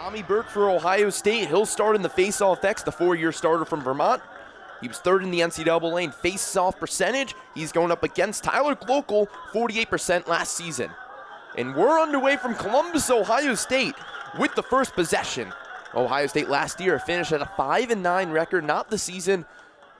Tommy Burke for Ohio State. He'll start in the face-off X, the 4-year starter from Vermont. He was third in the NCAA in face-off percentage. He's going up against Tyler Glocal, 48% last season. And we're underway from Columbus, Ohio State with the first possession. Ohio State last year finished at a 5-9 record, not the season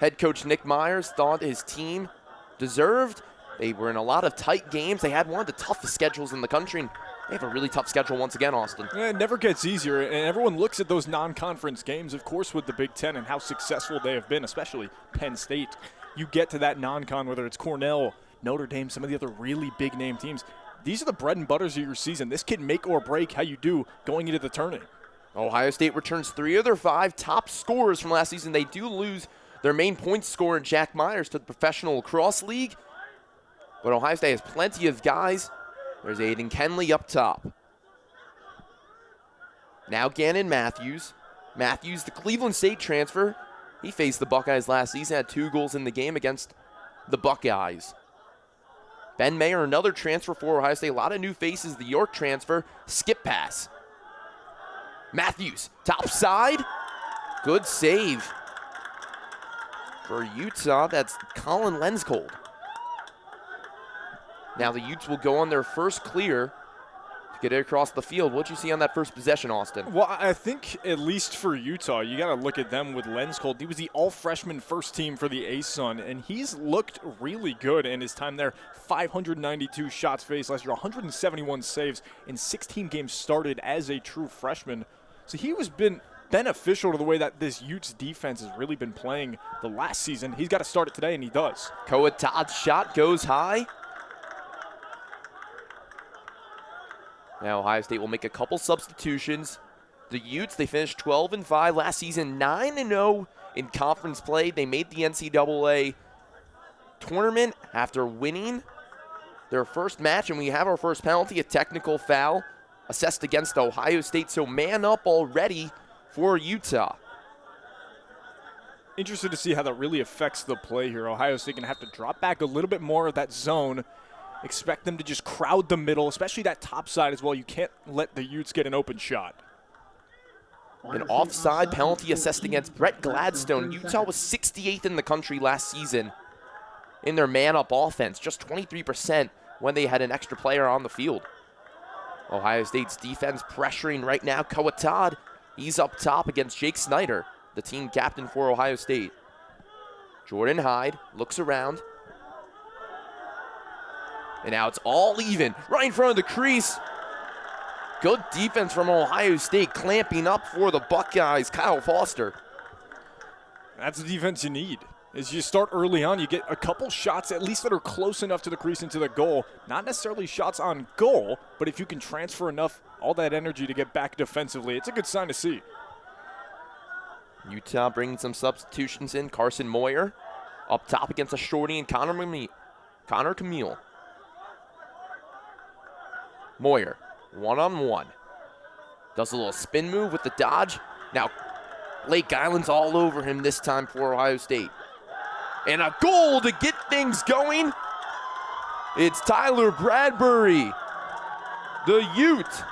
head coach Nick Myers thought his team deserved. They were in a lot of tight games. They had one of the toughest schedules in the country, and they have a really tough schedule once again, Austin. Yeah, it never gets easier, and everyone looks at those non-conference games, of course, with the Big Ten and how successful they have been, especially Penn State. You get to that non-con, whether it's Cornell, Notre Dame, some of the other really big-name teams. These are the bread and butters of your season. This can make or break how you do going into the tournament. Ohio State returns 3 of their 5 top scorers from last season. They do lose their main points scorer, Jack Myers, to the Professional Lacrosse League. But Ohio State has plenty of guys. There's Aiden Kenley up top. Now Gannon Matthews. Matthews, the Cleveland State transfer. He faced the Buckeyes last season, had 2 goals in the game against the Buckeyes. Ben Mayer, another transfer for Ohio State. A lot of new faces. The York transfer. Skip pass. Matthews, top side. Good save. For Utah, that's Colin Lenskold. Now the Utes will go on their first clear to get it across the field. What'd you see on that first possession, Austin? Well, I think at least for Utah, you got to look at them with Lenskold. He was the all-freshman first team for the ASUN, and he's looked really good in his time there. 592 shots faced last year, 171 saves in 16 games started as a true freshman. So he was been beneficial to the way that this Utes defense has really been playing the last season. He's got to start it today, and he does. Coatad's shot goes high. Now Ohio State will make a couple substitutions. The Utes, they finished 12-5 last season, 9-0 in conference play. They made the NCAA tournament after winning their first match, and we have our first penalty, a technical foul assessed against Ohio State. So man up already for Utah. Interested to see how that really affects the play here. Ohio State going to have to drop back a little bit more of that zone. Expect them to just crowd the middle, especially that top side as well. You can't let the Utes get an open shot. An offside penalty assessed against Brett Gladstone. Utah was 68th in the country last season in their man-up offense, just 23% when they had an extra player on the field. Ohio State's defense pressuring right now. Coatad, he's up top against Jake Snyder, the team captain for Ohio State. Jordan Hyde looks around. And now it's all even, right in front of the crease. Good defense from Ohio State, clamping up for the Buckeyes. Kyle Foster. That's the defense you need. As you start early on, you get a couple shots at least that are close enough to the crease and to the goal. Not necessarily shots on goal, but if you can transfer enough, all that energy to get back defensively, it's a good sign to see. Utah bringing some substitutions in. Carson Moyer up top against a shorty and Connor Camille. Moyer, one-on-one. Does a little spin move with the dodge. Now, Blake Island's all over him this time for Ohio State. And a goal to get things going. It's Tyler Bradbury. The Ute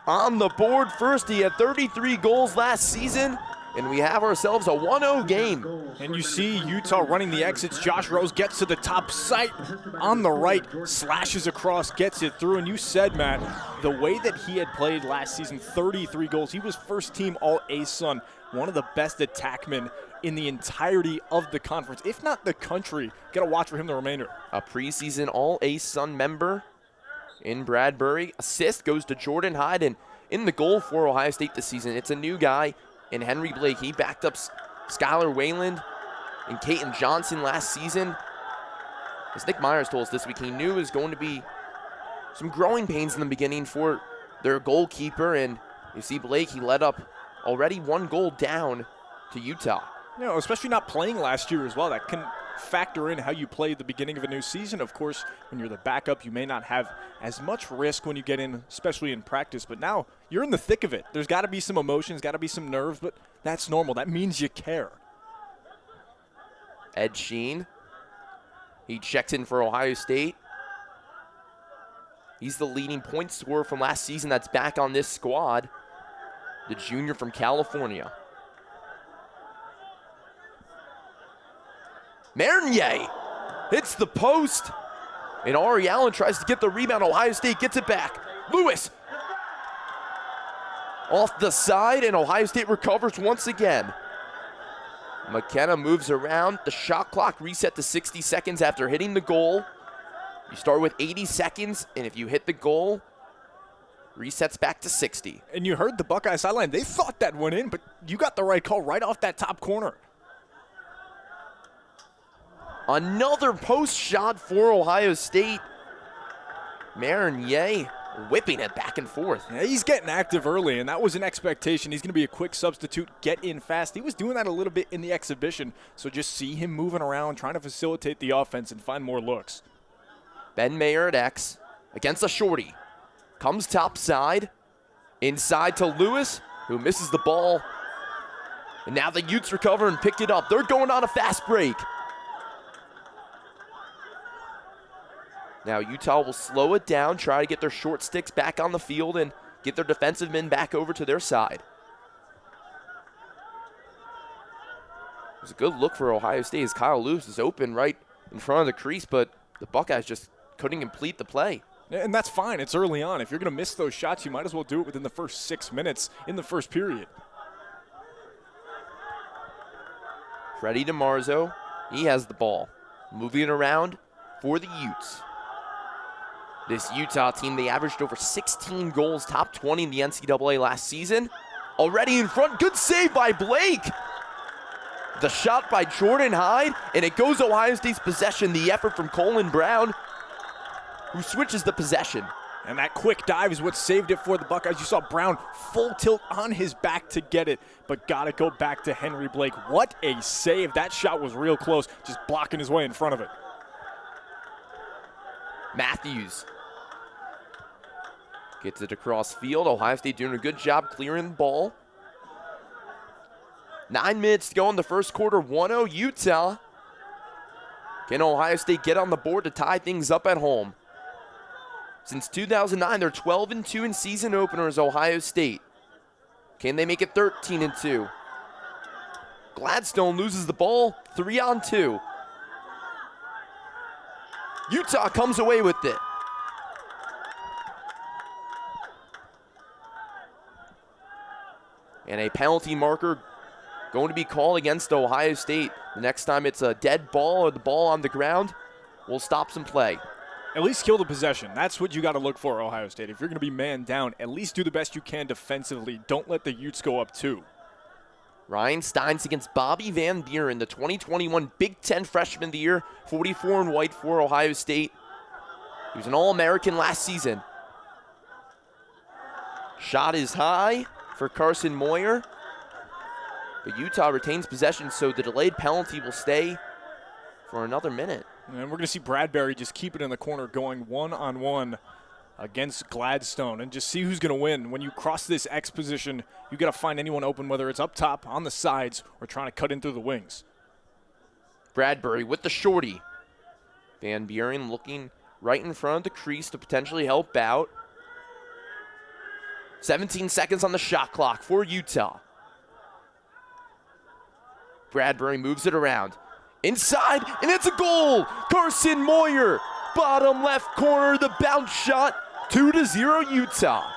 on the board first. He had 33 goals last season. And we have ourselves a 1-0 game. And you see Utah running the exits. Josh Rose gets to the top sight on the right, slashes across, gets it through. And you said, Matt, the way that he had played last season, 33 goals. He was first team All-ASUN, one of the best attackmen in the entirety of the conference, if not the country. Got to watch for him the remainder. A preseason All-ASUN member in Bradbury. Assist goes to Jordan Hyde. And in the goal for Ohio State this season, it's a new guy. And Henry Blake, he backed up Skylar Wayland and Caton Johnson last season. As Nick Myers told us this week, he knew it was going to be some growing pains in the beginning for their goalkeeper. And you see Blake, he led up already 1 goal down to Utah. You know, especially not playing last year as well. That can factor in how you play at the beginning of a new season. Of course, when you're the backup, you may not have as much risk when you get in, especially in practice. But now you're in the thick of it. There's got to be some emotions, got to be some nerves, but that's normal. That means you care. Ed Sheen, he checks in for Ohio State. He's the leading point scorer from last season that's back on this squad. the junior from California. Marnier hits the post, and Ari Allen tries to get the rebound. Ohio State gets it back. Lewis off the side, and Ohio State recovers once again. McKenna moves around. The shot clock reset to 60 seconds after hitting the goal. You start with 80 seconds, and if you hit the goal, resets back to 60. And you heard the Buckeye sideline. They thought that went in, but you got the right call right off that top corner. Another post shot for Ohio State. Marnier whipping it back and forth. Yeah, he's getting active early, and that was an expectation. He's going to be a quick substitute, get in fast. He was doing that a little bit in the exhibition, so just see him moving around, trying to facilitate the offense and find more looks. Ben Mayer at X against a shorty. Comes top side. Inside to Lewis, who misses the ball. And now the Utes recover and picked it up. They're going on a fast break. Now Utah will slow it down, try to get their short sticks back on the field and get their defensive men back over to their side. It was a good look for Ohio State as Kyle Lewis is open right in front of the crease, but the Buckeyes just couldn't complete the play. And that's fine. It's early on. If you're going to miss those shots, you might as well do it within the first 6 minutes in the first period. Freddie DiMarzo, he has the ball. Moving it around for the Utes. This Utah team, they averaged over 16 goals, top 20 in the NCAA last season. Already in front, good save by Blake. The shot by Jordan Hyde, and it goes Ohio State's possession. The effort from Colin Brown, who switches the possession. And that quick dive is what saved it for the Buckeyes. You saw Brown full tilt on his back to get it, but got to go back to Henry Blake. What a save. That shot was real close, just blocking his way in front of it. Matthews gets it across field. Ohio State doing a good job clearing the ball. 9 minutes to go in the first quarter, 1-0 Utah. Can Ohio State get on the board to tie things up at home? Since 2009, they're 12-2 in season openers, Ohio State. Can they make it 13-2? Gladstone loses the ball, 3-on-2. Utah comes away with it. And a penalty marker going to be called against Ohio State. The next time it's a dead ball or the ball on the ground, we'll stop some play. At least kill the possession. That's what you got to look for, Ohio State. If you're going to be man down, at least do the best you can defensively. Don't let the Utes go up two. Ryan Steins against Bobby Van Buren, the 2021 Big Ten Freshman of the Year, 44 in white for Ohio State. He was an All-American last season. Shot is high for Carson Moyer. But Utah retains possession, so the delayed penalty will stay for another minute. And we're going to see Bradbury just keep it in the corner going one-on-one against Gladstone and just see who's going to win. When you cross this X position, you got to find anyone open, whether it's up top, on the sides, or trying to cut in through the wings. Bradbury with the shorty. Van Buren looking right in front of the crease to potentially help out. 17 seconds on the shot clock for Utah. Bradbury moves it around. Inside, and it's a goal! Carson Moyer, bottom left corner, the bounce shot, 2-0 Utah.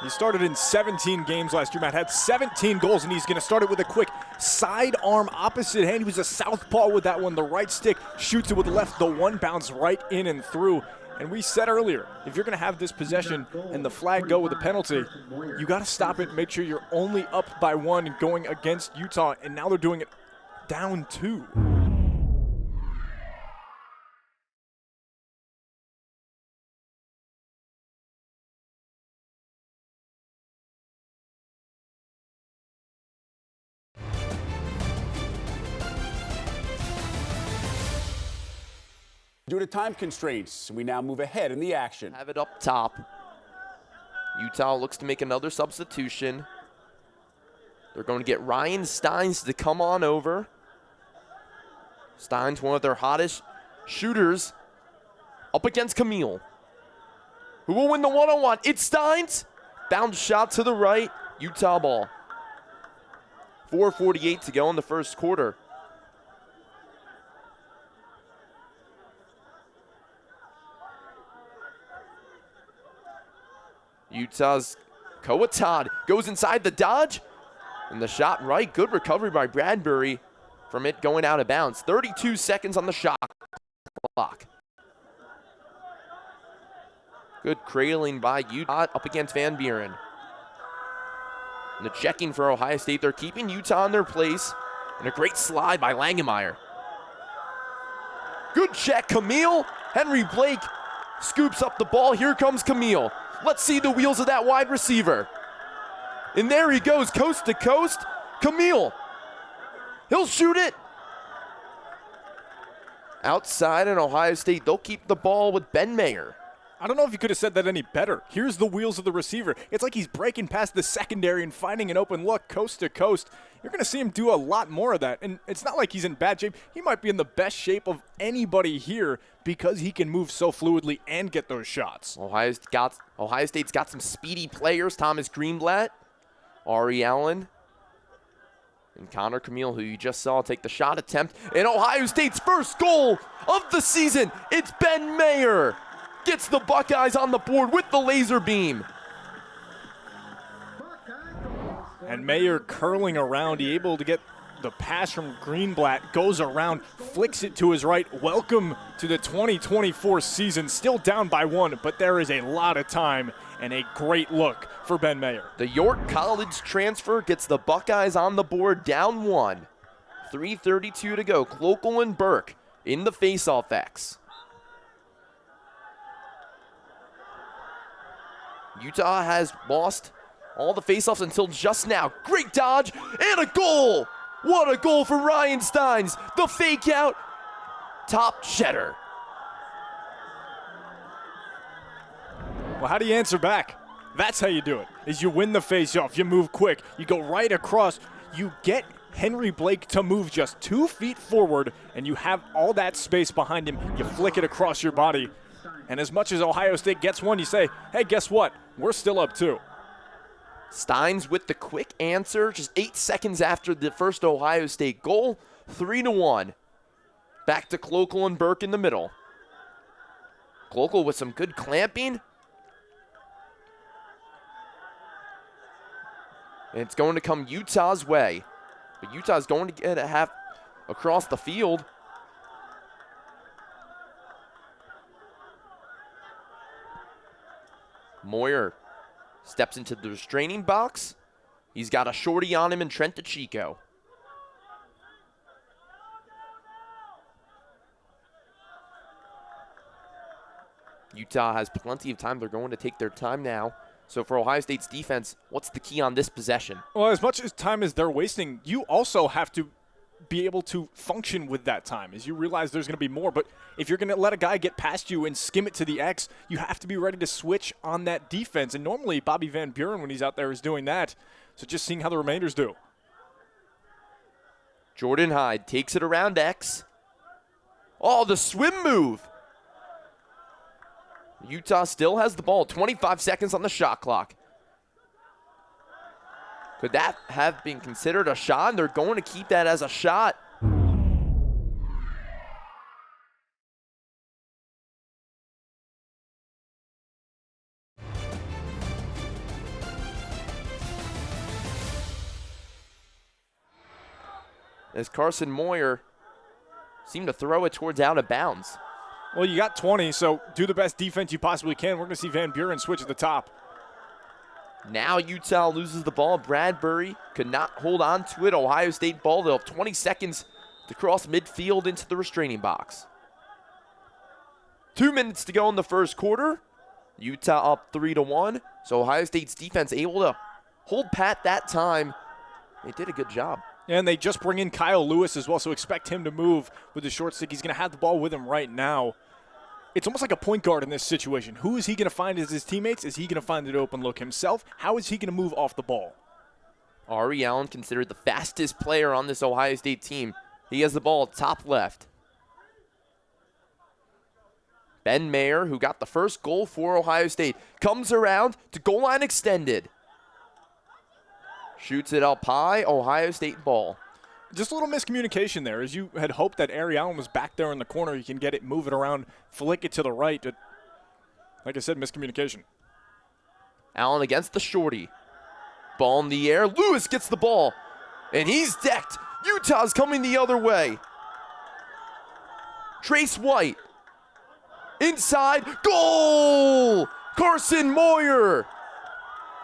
He started in 17 games last year, Matt, had 17 goals, and he's going to start it with a quick sidearm opposite hand. He was a southpaw with that one. The right stick shoots it with the left. The one bounce right in and through. And we said earlier, if you're going to have this possession and the flag go with a penalty, you got to stop it, make sure you're only up by one going against Utah, and now they're doing it down two. Due to time constraints, we now move ahead in the action. Have it up top. Utah looks to make another substitution. They're going to get Ryan Steins to come on over. Steins, one of their hottest shooters, up against Camille. Who will win the one-on-one? It's Steins. Bounce shot to the right, Utah ball. 4:48 to go in the first quarter. Utah's Coatad goes inside the dodge, and the shot right. Good recovery by Bradbury from it going out of bounds. 32 seconds on the shot clock. Good cradling by Utah up against Van Buren. And the checking for Ohio State. They're keeping Utah in their place. And a great slide by Langemeyer. Good check, Camille. Henry Blake scoops up the ball. Here comes Camille. Let's see the wheels of that wide receiver. And there he goes, coast to coast. Camille. He'll shoot it. Outside in Ohio State, they'll keep the ball with Ben Mayer. I don't know if you could have said that any better. Here's the wheels of the receiver. It's like he's breaking past the secondary and finding an open look coast to coast. You're going to see him do a lot more of that. And it's not like he's in bad shape. He might be in the best shape of anybody here because he can move so fluidly and get those shots. Ohio State's got some speedy players. Thomas Greenblatt, Ari Allen, and Connor Camille, who you just saw take the shot attempt. And Ohio State's first goal of the season. It's Ben Mayer. Gets the Buckeyes on the board with the laser beam. And Mayer curling around, he able to get the pass from Greenblatt, goes around, flicks it to his right. Welcome to the 2024 season. Still down by one, but there is a lot of time and a great look for Ben Mayer. The York College transfer gets the Buckeyes on the board down one. 3:32 to go. Clokel and Burke in the face-off X. Utah has lost all the faceoffs until just now. Great dodge and a goal. What a goal for Ryan Steins. The fake out, top cheddar. Well, how do you answer back? That's how you do it, is you win the faceoff. You move quick. You go right across. You get Henry Blake to move just 2 feet forward, and you have all that space behind him. You flick it across your body. And as much as Ohio State gets one, you say, hey, guess what? We're still up 2. Steins with the quick answer, just 8 seconds after the first Ohio State goal, 3-1. Back to Clokel and Burke in the middle. Clokel with some good clamping. And it's going to come Utah's way. But Utah's going to get a half across the field. Moyer steps into the restraining box. He's got a shorty on him in Trent DeChico. Utah has plenty of time. They're going to take their time now. So for Ohio State's defense, what's the key on this possession? Well, as much as time as they're wasting, you also have to be able to function with that time as you realize there's going to be more. But if you're going to let a guy get past you and skim it to the X, you have to be ready to switch on that defense. And normally Bobby Van Buren, when he's out there, is doing that. So just seeing how the remainders do. Jordan Hyde takes it around X. Oh, the swim move. Utah still has the ball. 25 seconds on the shot clock. Could that have been considered a shot? And they're going to keep that as a shot. As Carson Moyer seemed to throw it towards out of bounds. Well, you got 20, so do the best defense you possibly can. We're going to see Van Buren switch at the top. Now Utah loses the ball. Bradbury could not hold on to it. Ohio State ball. They'll have 20 seconds to cross midfield into the restraining box. 2 minutes to go in the first quarter. Utah up 3-1. So Ohio State's defense able to hold pat that time. They did a good job. And they just bring in Kyle Lewis as well, so expect him to move with the short stick. He's going to have the ball with him right now. It's almost like a point guard in this situation. Who is he going to find as his teammates? Is he going to find an open look himself? How is he going to move off the ball? Ari Allen considered the fastest player on this Ohio State team. He has the ball top left. Ben Mayer, who got the first goal for Ohio State, comes around to goal line extended. Shoots it up high, Ohio State ball. Just a little miscommunication there, as you had hoped that Ari Allen was back there in the corner. You can get it, move it around, flick it to the right. Like I said, miscommunication. Allen against the shorty. Ball in the air. Lewis gets the ball, and he's decked. Utah's coming the other way. Trace White. Inside. Goal! Carson Moyer.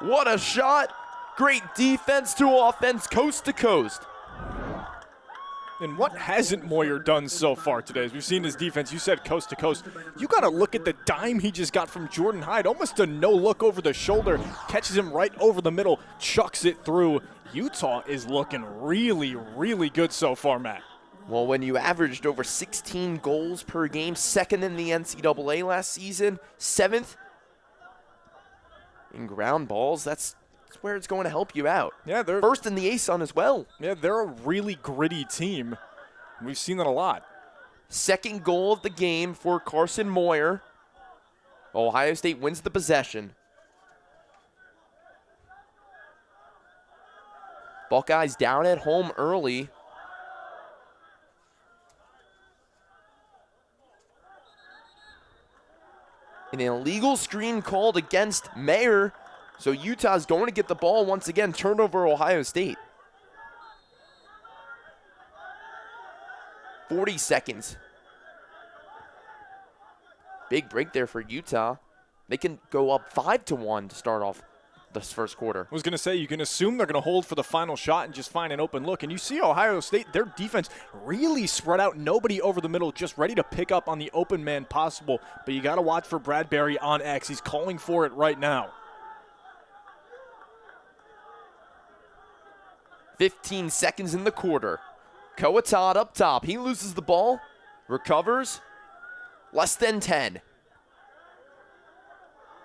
What a shot. Great defense to offense, coast to coast. And what hasn't Moyer done so far today? As we've seen his defense, you said coast to coast. You got to look at the dime he just got from Jordan Hyde. Almost a no-look over the shoulder. Catches him right over the middle. Chucks it through. Utah is looking really, really good so far, Matt. Well, when you averaged over 16 goals per game, second in the NCAA last season, seventh in ground balls, that's where it's going to help you out. Yeah, they're first in the ASUN as well. Yeah, they're a really gritty team. We've seen that a lot. Second goal of the game for Carson Moyer. Ohio State wins the possession. Buckeyes down at home early. An illegal screen called against Mayer. So Utah's going to get the ball once again, turned over Ohio State. 40 seconds. Big break there for Utah. They can go up 5-1 to start off this first quarter. I was going to say, you can assume they're going to hold for the final shot and just find an open look. And you see Ohio State, their defense really spread out. Nobody over the middle, just ready to pick up on the open man possible. But you got to watch for Bradbury on X. He's calling for it right now. 15 seconds in the quarter. Coatad up top. He loses the ball. Recovers. Less than 10.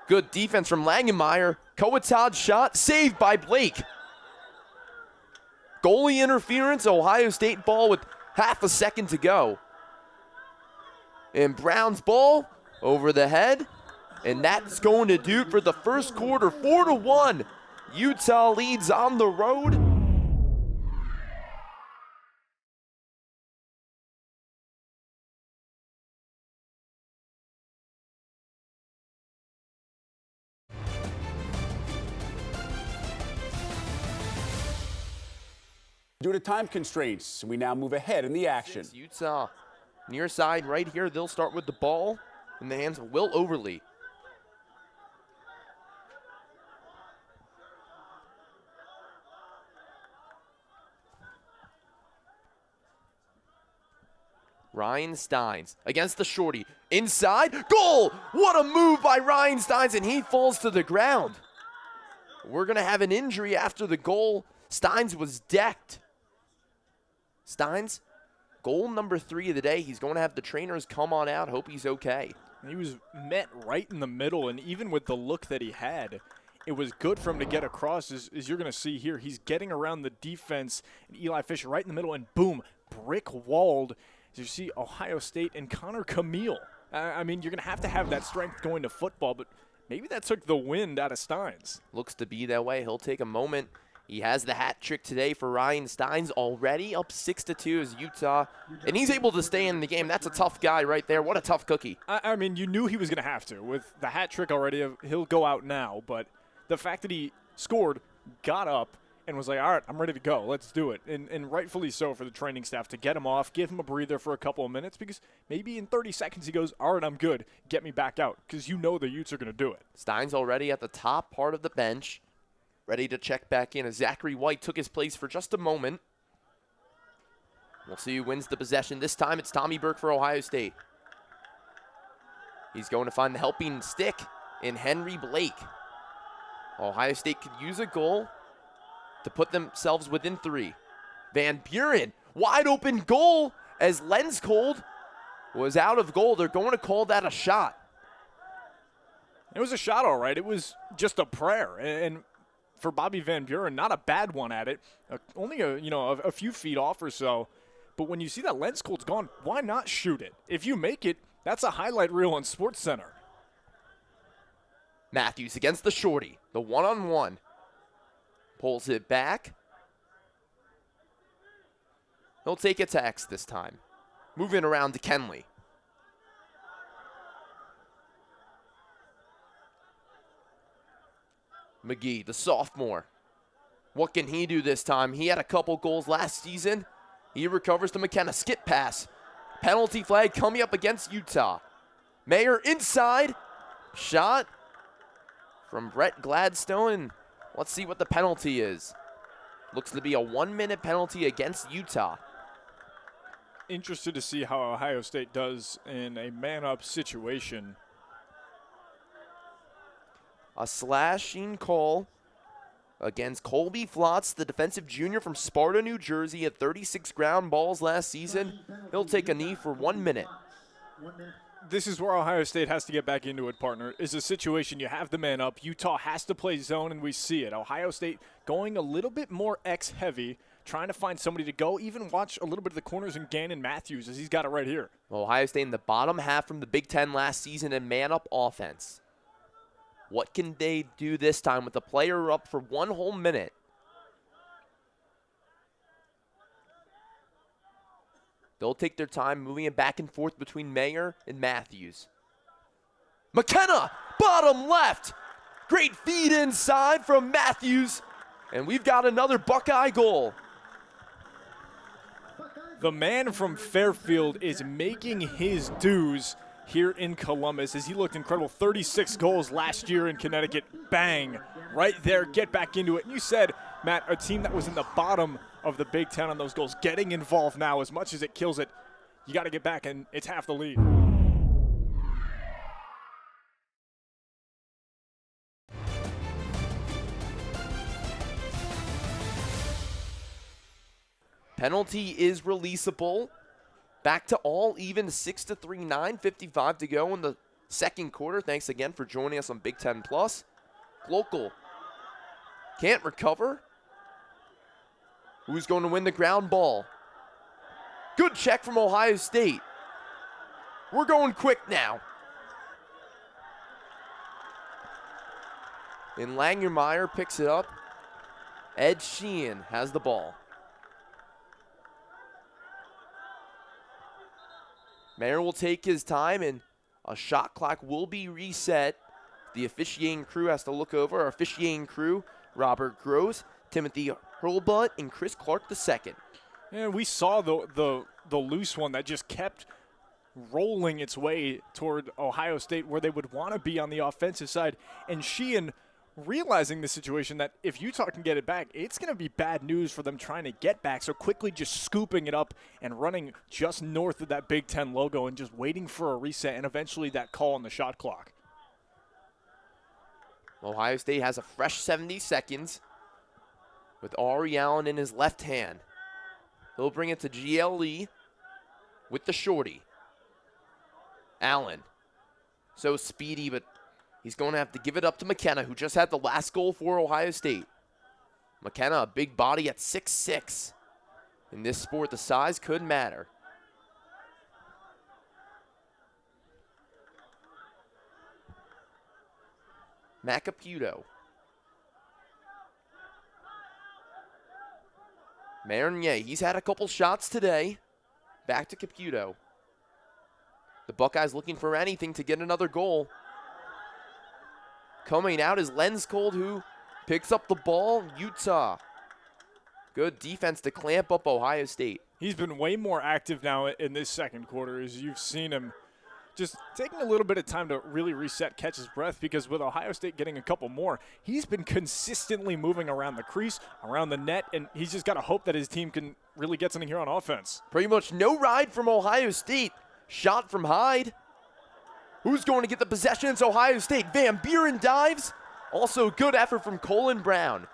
Good defense from Langenmeyer. Coatad's shot saved by Blake. Goalie interference. Ohio State ball with half a second to go. And Brown's ball over the head. And that's going to do it for the first quarter. 4-1. Utah leads on the road. Due to time constraints, we now move ahead in the action. Utah near side right here. They'll start with the ball in the hands of Will Overly. Ryan Steins against the shorty. Inside. Goal! What a move by Ryan Steins, and he falls to the ground. We're going to have an injury after the goal. Steins was decked. Steins, goal number 3 of the day. He's going to have the trainers come on out. Hope he's okay. He was met right in the middle, and even with the look that he had, it was good for him to get across. As you're going to see here, he's getting around the defense, and Eli Fisher right in the middle, and boom, brick-walled. As you see Ohio State and Connor Camille. I mean, you're going to have that strength going to football, but maybe that took the wind out of Steins. Looks to be that way. He'll take a moment. He has the hat trick today for Ryan Steins, already up 6-2 as Utah, and he's able to stay in the game. That's a tough guy right there. What a tough cookie. I mean, you knew he was going to have to. With the hat trick already, he'll go out now, but the fact that he scored, got up, and was like, all right, I'm ready to go. Let's do it. And rightfully so for the training staff to get him off, give him a breather for a couple of minutes, because maybe in 30 seconds he goes, all right, I'm good. Get me back out, because you know the Utes are going to do it. Steins already at the top part of the bench, ready to check back in as Zachary White took his place for just a moment. We'll see who wins the possession. This time it's Tommy Burke for Ohio State. He's going to find the helping stick in Henry Blake. Ohio State could use a goal to put themselves within 3. Van Buren, wide open goal as Lenscold was out of goal. They're going to call that a shot. It was a shot, all right. It was just a prayer. And for Bobby Van Buren, not a bad one at it. Only a few feet off or so. But when you see that Lenscold's gone, why not shoot it? If you make it, That's a highlight reel on SportsCenter. Matthews against the shorty. The one-on-one. Pulls it back. He'll take it to X this time. Moving around to Kenley. McGee, the sophomore. What can he do this time? He had a couple goals last season. He recovers to McKenna. Skip pass. Penalty flag coming up against Utah. Mayer inside. Shot from Brett Gladstone. Let's see what the penalty is. Looks to be a 1-minute penalty against Utah. Interested to see how Ohio State does in a man-up situation. A slashing call against Colby Flotz, the defensive junior from Sparta, New Jersey, at 36 ground balls last season. He'll take a knee for 1 minute. This is where Ohio State has to get back into it, partner. Is a situation you have the man up. Utah has to play zone, and we see it. Ohio State going a little bit more X-heavy, trying to find somebody to go. Even watch a little bit of the corners in Gannon Matthews, as he's got it right here. Ohio State in the bottom half from the Big Ten last season in man-up offense. What can they do this time with the player up for 1 whole minute? They'll take their time moving it back and forth between Mayer and Matthews. McKenna, bottom left. Great feed inside from Matthews. And we've got another Buckeye goal. The man from Fairfield is making his dues here in Columbus, as he looked incredible. 36 goals last year in Connecticut. Bang, right there, get back into it. And you said, Matt, a team that was in the bottom of the Big Ten on those goals, getting involved now. As much as it kills it, you got to get back, and it's half the lead. Penalty is releasable. Back to all even, 6-3, 9:55 to go in the second quarter. Thanks again for joining us on Big Ten Plus. Local can't recover. Who's going to win the ground ball? Good check from Ohio State. We're going quick now. And Langermeyer picks it up. Ed Sheehan has the ball. Mayer will take his time, and a shot clock will be reset. The officiating crew has to look over. Our officiating crew, Robert Gross, Timothy Hurlbutt, and Chris Clark II. Yeah, we saw the loose one that just kept rolling its way toward Ohio State, where they would want to be on the offensive side. And Sheehan, realizing the situation that if Utah can get it back, it's going to be bad news for them trying to get back. So quickly just scooping it up and running just north of that Big Ten logo and just waiting for a reset and eventually that call on the shot clock. Ohio State has a fresh 70 seconds with Ari Allen in his left hand. He'll bring it to GLE with the shorty. Allen, so speedy, but he's going to have to give it up to McKenna, who just had the last goal for Ohio State. McKenna, a big body at 6'6". In this sport, the size could matter. Matt Caputo. Marinier, he's had a couple shots today. Back to Caputo. The Buckeyes looking for anything to get another goal. Coming out is Lenscold, who picks up the ball. Utah. Good defense to clamp up Ohio State. He's been way more active now in this second quarter, as you've seen him just taking a little bit of time to really reset, catch his breath, because with Ohio State getting a couple more, he's been consistently moving around the crease, around the net, and he's just got to hope that his team can really get something here on offense. Pretty much no ride from Ohio State. Shot from Hyde. Who's going to get the possession? It's Ohio State. Van Buren dives. Also good effort from Colin Brown.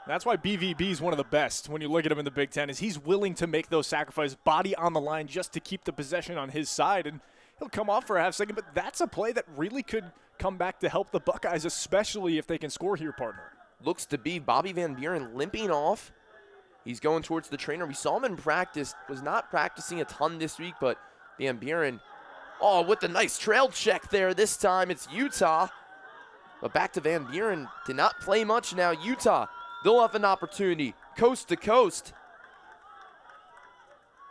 That's why BVB is one of the best when you look at him in the Big Ten, is he's willing to make those sacrifices, body on the line, just to keep the possession on his side. And he'll come off for a half second, but that's a play that really could come back to help the Buckeyes, especially if they can score here, partner. Looks to be Bobby Van Buren limping off. He's going towards the trainer. We saw him in practice. Was not practicing a ton this week, but Van Buren, oh, with the nice trail check there. This time it's Utah. But back to Van Buren, did not play much now. Utah, they'll have an opportunity, coast to coast.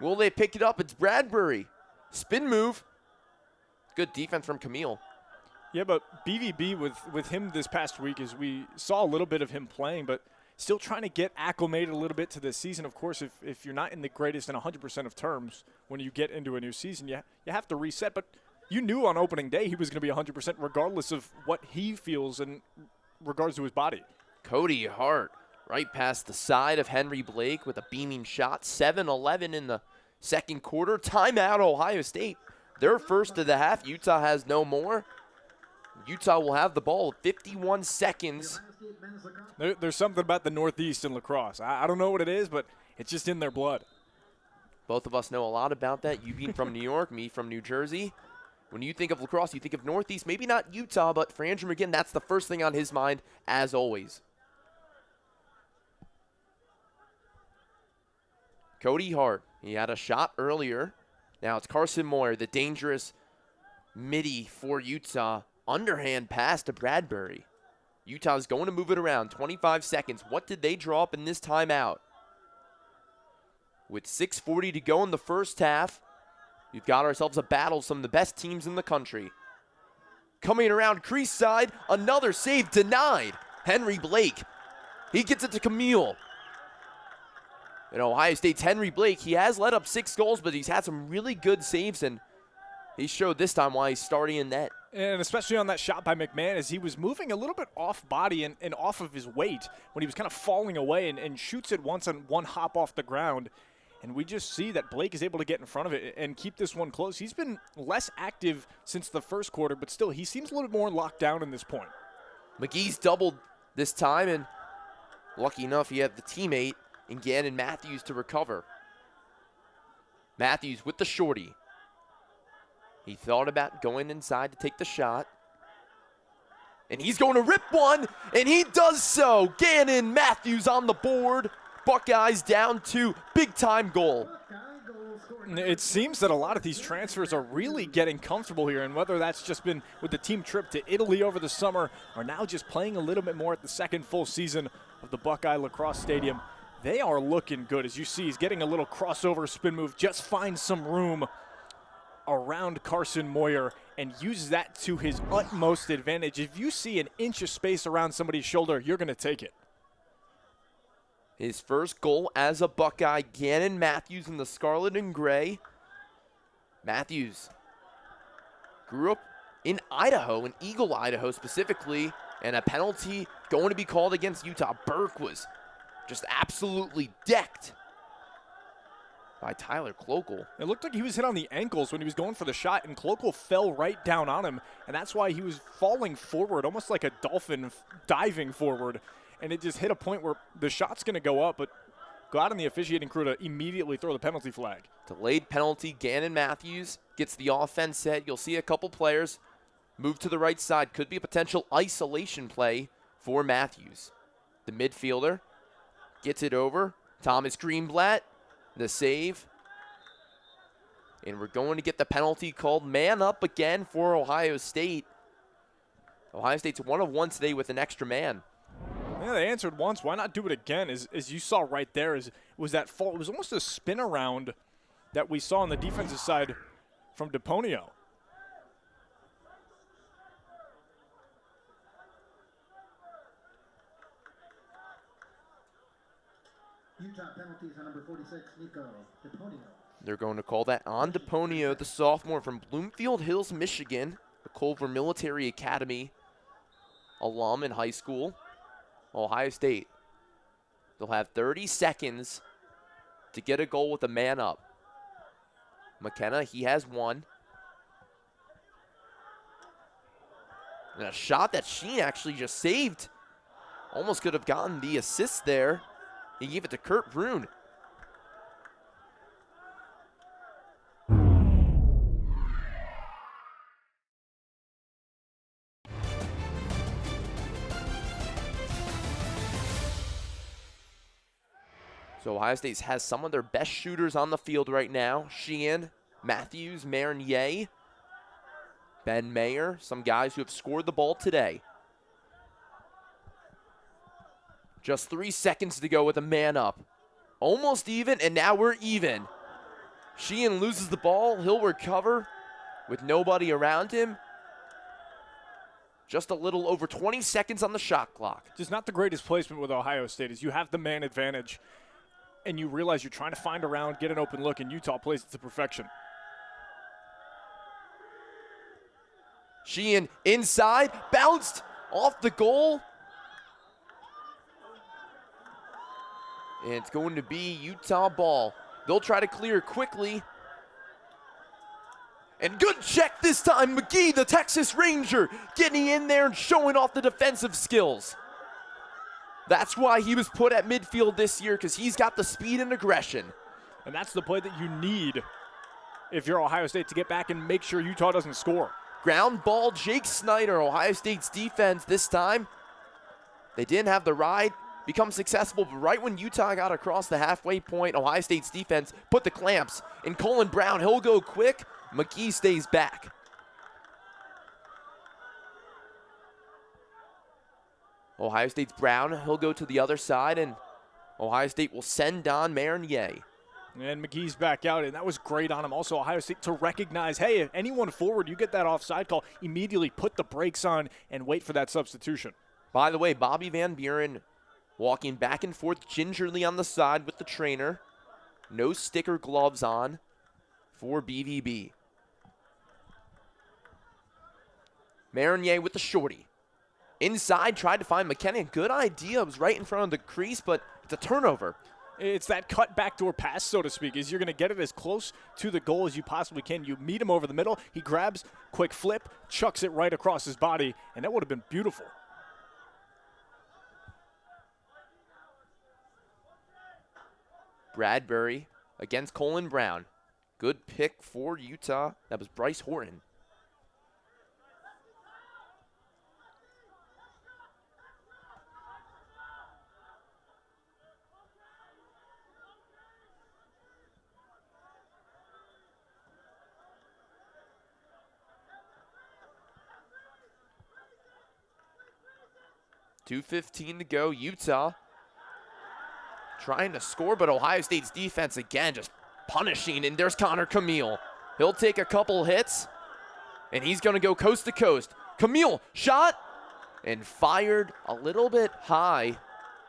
Will they pick it up? It's Bradbury. Spin move. Good defense from Camille. Yeah, but BVB with him this past week, as we saw a little bit of him playing, but still trying to get acclimated a little bit to this season. Of course, if you're not in the greatest in 100% of terms when you get into a new season, you have to reset. But you knew on opening day he was going to be 100% regardless of what he feels in regards to his body. Cody Hart right past the side of Henry Blake with a beaming shot. 7-11 in the second quarter. Timeout, Ohio State. Their first of the half. Utah has no more. Utah will have the ball with 51 seconds. There's something about the Northeast in lacrosse. I don't know what it is, but it's just in their blood. Both of us know a lot about that. You being from New York, me from New Jersey. When you think of lacrosse, you think of Northeast. Maybe not Utah, but for Andrew McGinn, that's the first thing on his mind, as always. Cody Hart, he had a shot earlier. Now it's Carson Moyer, the dangerous midi for Utah. Underhand pass to Bradbury. Utah's going to move it around. 25 seconds. What did they draw up in this timeout? With 6:40 to go in the first half, we've got ourselves a battle of some of the best teams in the country. Coming around crease side, another save denied. Henry Blake, he gets it to Camille. And Ohio State's Henry Blake, he has let up 6 goals, but he's had some really good saves, and he showed this time why he's starting in net. And especially on that shot by McMahon, as he was moving a little bit off body and off of his weight when he was kind of falling away and shoots it once on one hop off the ground. And we just see that Blake is able to get in front of it and keep this one close. He's been less active since the first quarter, but still, he seems a little bit more locked down in this point. McGee's doubled this time, and lucky enough, he had the teammate in Gannon Matthews to recover. Matthews with the shorty. He thought about going inside to take the shot. And he's going to rip one, and he does so. Gannon Matthews on the board. Buckeyes down 2. Big-time goal. It seems that a lot of these transfers are really getting comfortable here, and whether that's just been with the team trip to Italy over the summer or now just playing a little bit more at the second full season of the Buckeye Lacrosse Stadium, they are looking good. As you see, he's getting a little crossover spin move, just finds some room around Carson Moyer and uses that to his utmost advantage. If you see an inch of space around somebody's shoulder, you're going to take it. His first goal as a Buckeye, Gannon Matthews in the scarlet and gray. Matthews grew up in Idaho, in Eagle, Idaho specifically, and a penalty going to be called against Utah. Burke was just absolutely decked by Tyler Clokel. It looked like he was hit on the ankles when he was going for the shot, and Clokel fell right down on him, and that's why he was falling forward, almost like a dolphin diving forward, and it just hit a point where the shot's going to go up, but glad on the officiating crew to immediately throw the penalty flag. Delayed penalty. Gannon Matthews gets the offense set. You'll see a couple players move to the right side. Could be a potential isolation play for Matthews. The midfielder gets it over. Thomas Greenblatt, the save. And we're going to get the penalty called. Man up again for Ohio State. Ohio State's 1 of 1 today with an extra man. Yeah, they answered once. Why not do it again? As you saw right there, was that fault. It was almost a spin around that we saw on the defensive side from DePonio. Utah penalties on number 46, Nico DePonio. They're going to call that on DePonio, the sophomore from Bloomfield Hills, Michigan, the Culver Military Academy alum in high school. Ohio State, they'll have 30 seconds to get a goal with a man up. McKenna, he has one. And a shot that Sheen actually just saved. Almost could have gotten the assist there. He gave it to Kurt Brune. So Ohio State has some of their best shooters on the field right now. Sheehan Matthews, Marinier, Ben Mayer, some guys who have scored the ball today. Just 3 seconds to go with a man up. Almost even, and now we're even. Sheehan loses the ball. He'll recover with nobody around him. Just a little over 20 seconds on the shot clock. Just not the greatest placement with Ohio State is you have the man advantage, and you realize you're trying to find a round, get an open look, and Utah plays it to perfection. Sheehan inside, bounced off the goal. And it's going to be Utah ball. They'll try to clear quickly. And good check this time. McGee, the Texas Ranger, getting in there and showing off the defensive skills. That's why he was put at midfield this year, because he's got the speed and aggression. And that's the play that you need if you're Ohio State to get back and make sure Utah doesn't score. Ground ball, Jake Snyder, Ohio State's defense this time. They didn't have the ride become successful, but right when Utah got across the halfway point, Ohio State's defense put the clamps. And Colin Brown, he'll go quick. McGee stays back. Ohio State's Brown, he'll go to the other side, and Ohio State will send Don Marinier. And McGee's back out, and that was great on him. Also, Ohio State to recognize, hey, if anyone forward, you get that offside call, immediately put the brakes on and wait for that substitution. By the way, Bobby Van Buren walking back and forth gingerly on the side with the trainer. No sticker gloves on for BVB. Marinier with the shorty. Inside, tried to find McKenna. Good idea. It was right in front of the crease, but it's a turnover. It's that cut backdoor pass, so to speak, is you're going to get it as close to the goal as you possibly can. You meet him over the middle. He grabs, quick flip, chucks it right across his body, and that would have been beautiful. Bradbury against Colin Brown. Good pick for Utah. That was Bryce Horton. .2:15 to go. Utah trying to score, but Ohio State's defense again just punishing, and there's Connor Camille. He'll take a couple hits, and he's going to go coast to coast. Camille, shot, and fired a little bit high.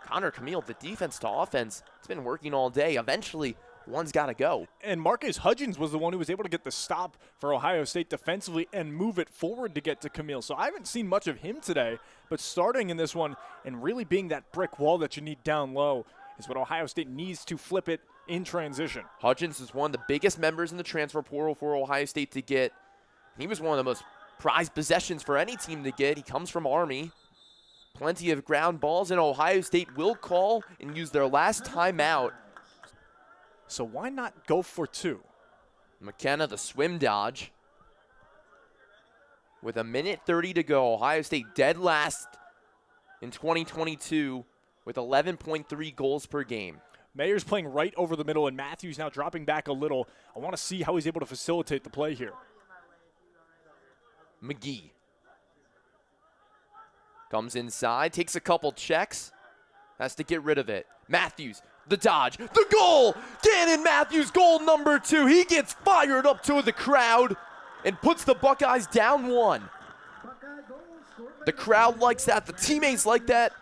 Connor Camille, the defense to offense, it's been working all day. Eventually, one's got to go. And Marcus Hudgens was the one who was able to get the stop for Ohio State defensively and move it forward to get to Camille. So I haven't seen much of him today, but starting in this one and really being that brick wall that you need down low is what Ohio State needs to flip it in transition. Hudgens is one of the biggest members in the transfer portal for Ohio State to get. He was one of the most prized possessions for any team to get. He comes from Army. Plenty of ground balls, and Ohio State will call and use their last timeout. So why not go for two? McKenna, the swim dodge. With 1:30 to go, Ohio State dead last in 2022 with 11.3 goals per game. Mayer's playing right over the middle, and Matthews now dropping back a little. I want to see how he's able to facilitate the play here. McGee comes inside, takes a couple checks, has to get rid of it. Matthews, the dodge, the goal! Gannon Matthews, goal number 2. He gets fired up to the crowd and puts the Buckeyes down 1. The crowd likes that. The teammates like that.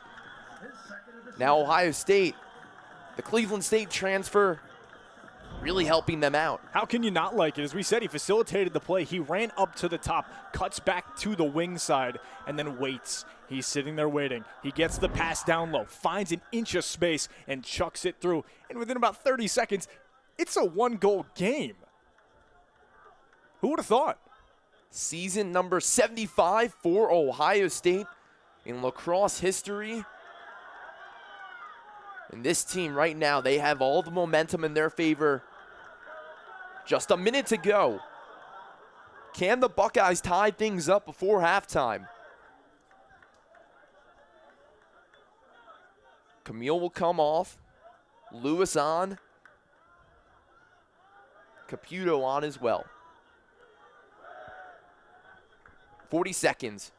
Now Ohio State, the Cleveland State transfer, really helping them out. How can you not like it? As we said, he facilitated the play. He ran up to the top, cuts back to the wing side, and then waits. He's sitting there waiting. He gets the pass down low, finds an inch of space, and chucks it through. And within about 30 seconds, it's a 1-goal game. Who would have thought? Season number 75 for Ohio State in lacrosse history. And this team right now, they have all the momentum in their favor. Just a minute to go. Can the Buckeyes tie things up before halftime? Camille will come off. Lewis on. Caputo on as well. 40 seconds.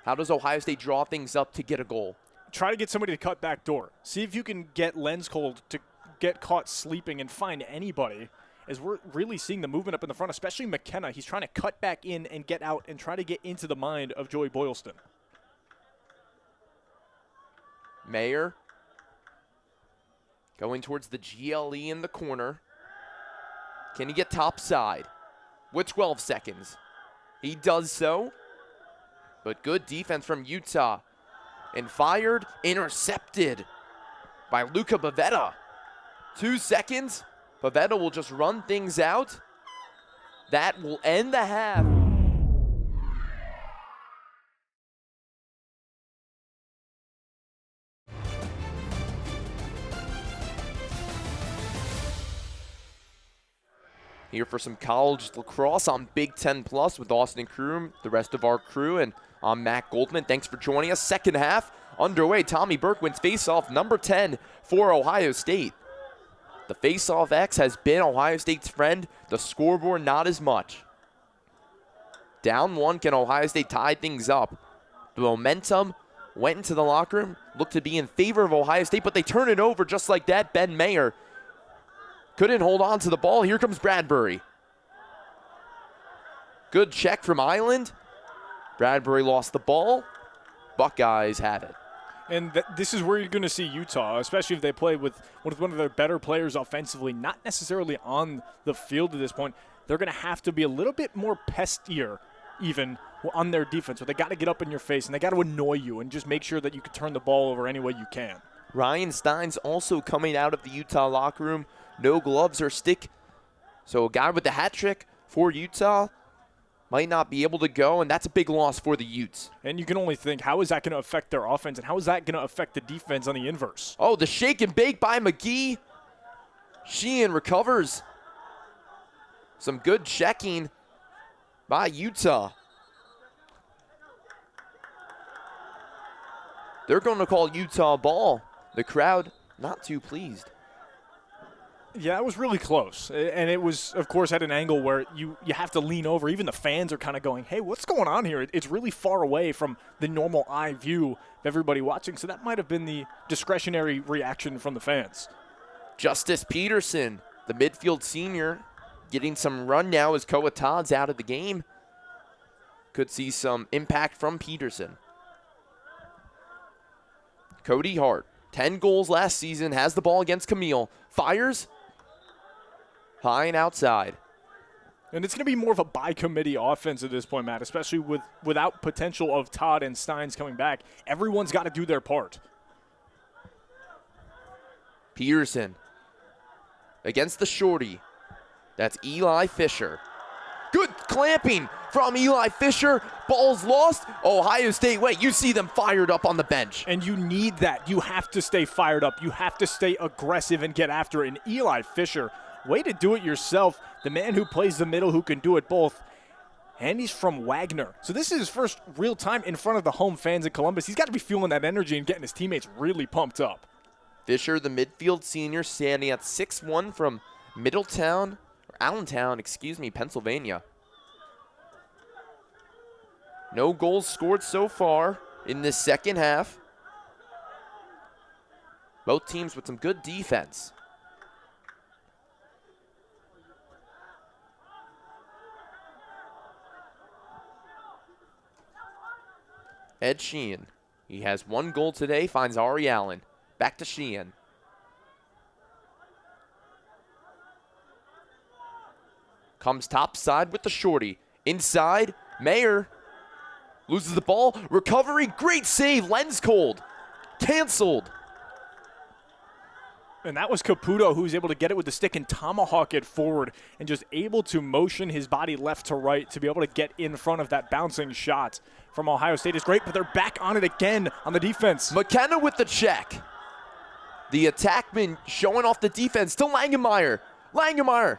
How does Ohio State draw things up to get a goal? Try to get somebody to cut back door. See if you can get Lenscold to get caught sleeping and find anybody, as we're really seeing the movement up in the front, especially McKenna. He's trying to cut back in and get out and try to get into the mind of Joey Boylston. Mayer going towards the GLE in the corner. Can he get top side with 12 seconds? He does so, but good defense from Utah. And fired, intercepted by Luca Bavetta. 2 seconds. Bavetta will just run things out. That will end the half. Here for some college lacrosse on Big Ten Plus with Austin Kroom, the rest of our crew, and I'm Matt Goldman. Thanks for joining us. Second half underway. Tommy Burke wins faceoff number 10 for Ohio State. The faceoff X has been Ohio State's friend. The scoreboard, not as much. Down one, can Ohio State tie things up? The momentum went into the locker room, looked to be in favor of Ohio State, but they turn it over just like that. Ben Mayer couldn't hold on to the ball. Here comes Bradbury. Good check from Island. Bradbury lost the ball. Buckeyes have it. And this is where you're going to see Utah, especially if they play with one of their better players offensively, not necessarily on the field at this point. They're going to have to be a little bit more pestier even on their defense. So they got to get up in your face, and they got to annoy you and just make sure that you can turn the ball over any way you can. Ryan Stein's also coming out of the Utah locker room. No gloves or stick. So a guy with the hat trick for Utah might not be able to go, and that's a big loss for the Utes. And you can only think, how is that going to affect their offense, and how is that going to affect the defense on the inverse? Oh, the shake and bake by McGee. Sheehan recovers. Some good checking by Utah. They're going to call Utah ball. The crowd not too pleased. Yeah, it was really close. And it was, of course, at an angle where you have to lean over. Even the fans are kind of going, hey, what's going on here? It's really far away from the normal eye view of everybody watching. So that might have been the discretionary reaction from the fans. Justice Peterson, the midfield senior, getting some run now as Koa Todd's out of the game. Could see some impact from Peterson. Cody Hart, 10 goals last season, has the ball against Camille. Fires. High and outside. And it's going to be more of a by-committee offense at this point, Matt, especially without potential of Todd and Steins coming back. Everyone's got to do their part. Peterson against the shorty. That's Eli Fisher. Good clamping from Eli Fisher. Ball's lost. Ohio State, wait, you see them fired up on the bench. And you need that. You have to stay fired up. You have to stay aggressive and get after it. And Eli Fisher, way to do it yourself. The man who plays the middle, who can do it both. And he's from Wagner. So this is his first real time in front of the home fans in Columbus. He's got to be feeling that energy and getting his teammates really pumped up. Fisher, the midfield senior, standing at 6'1" from Allentown, Pennsylvania. No goals scored so far in this second half. Both teams with some good defense. Ed Sheehan, he has 1 goal today, finds Ari Allen. Back to Sheehan. Comes topside with the shorty. Inside, Mayer loses the ball. Recovery, great save, Lenscold. Canceled. And that was Caputo, who was able to get it with the stick and tomahawk it forward and just able to motion his body left to right to be able to get in front of that bouncing shot from Ohio State is great, but they're back on it again on the defense. McKenna with the check. The attackman showing off the defense to Langemeyer. Langemeyer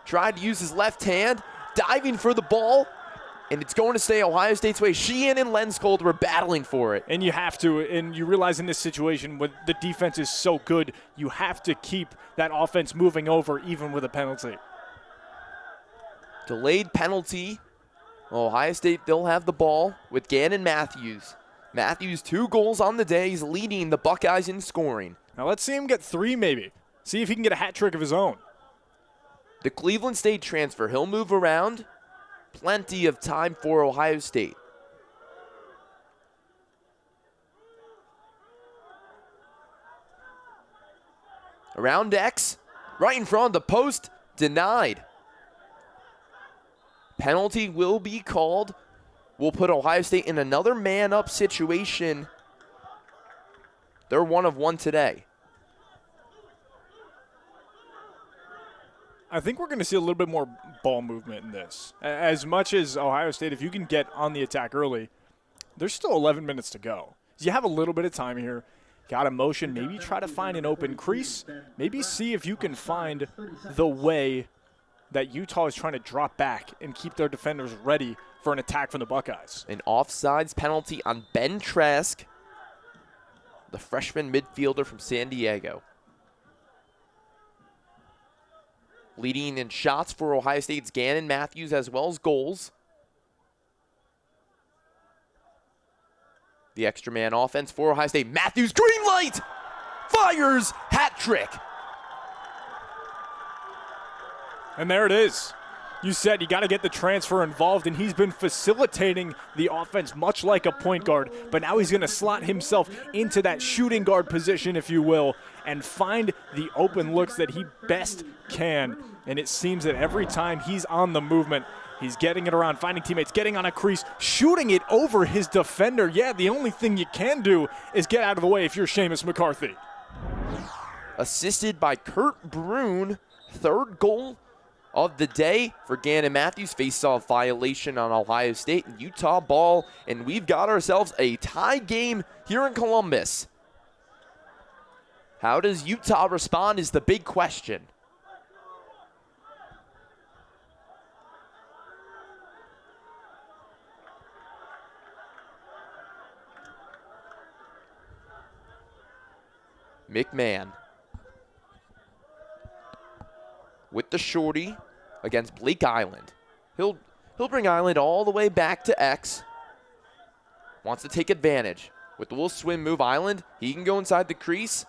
tried to use his left hand, diving for the ball, and it's going to stay Ohio State's way. Sheehan and Lenscold were battling for it. And you have to, and you realize in this situation when the defense is so good, you have to keep that offense moving over even with a penalty. Delayed penalty. Ohio State, they'll have the ball with Gannon Matthews. Matthews, 2 goals on the day. He's leading the Buckeyes in scoring. Now let's see him get 3 maybe. See if he can get a hat trick of his own. The Cleveland State transfer, he'll move around. Plenty of time for Ohio State. Around X, right in front of the post, denied. Penalty will be called. Will put Ohio State in another man-up situation. They're 1 of 1 today. I think we're going to see a little bit more ball movement in this. As much as Ohio State, if you can get on the attack early, there's still 11 minutes to go. So you have a little bit of time here. Got a motion, maybe try to find an open crease. Maybe see if you can find the way that Utah is trying to drop back and keep their defenders ready for an attack from the Buckeyes. An offsides penalty on Ben Trask, the freshman midfielder from San Diego. Leading in shots for Ohio State's Gannon Matthews as well as goals. The extra man offense for Ohio State. Matthews, green light! Fires, hat trick! And there it is. You said you got to get the transfer involved, and he's been facilitating the offense much like a point guard, but now he's going to slot himself into that shooting guard position, if you will, and find the open looks that he best can. And it seems that every time he's on the movement, he's getting it around, finding teammates, getting on a crease, shooting it over his defender. Yeah, the only thing you can do is get out of the way if you're Seamus McCarthy. Assisted by Kurt Brune, 3rd goal of the day for Gannon Matthews. Face-off violation on Ohio State and Utah ball, and we've got ourselves a tie game here in Columbus. How does Utah respond is the big question. McMahon with the shorty against Blake Island. He'll bring Island all the way back to X. Wants to take advantage. With the little swim move, Island, he can go inside the crease.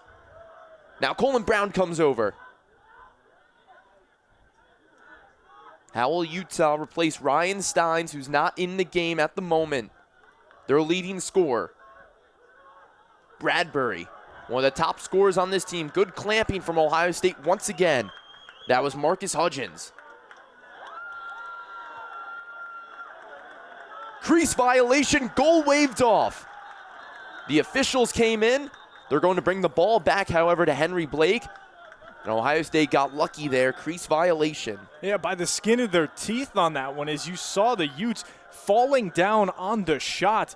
Now Colin Brown comes over. How will Utah replace Ryan Steins, who's not in the game at the moment? Their leading scorer. Bradbury, one of the top scorers on this team. Good clamping from Ohio State once again. That was Marcus Hudgens. Crease violation, goal waved off. The officials came in. They're going to bring the ball back, however, to Henry Blake. And Ohio State got lucky there, crease violation. Yeah, by the skin of their teeth on that one, as you saw the Utes falling down on the shot.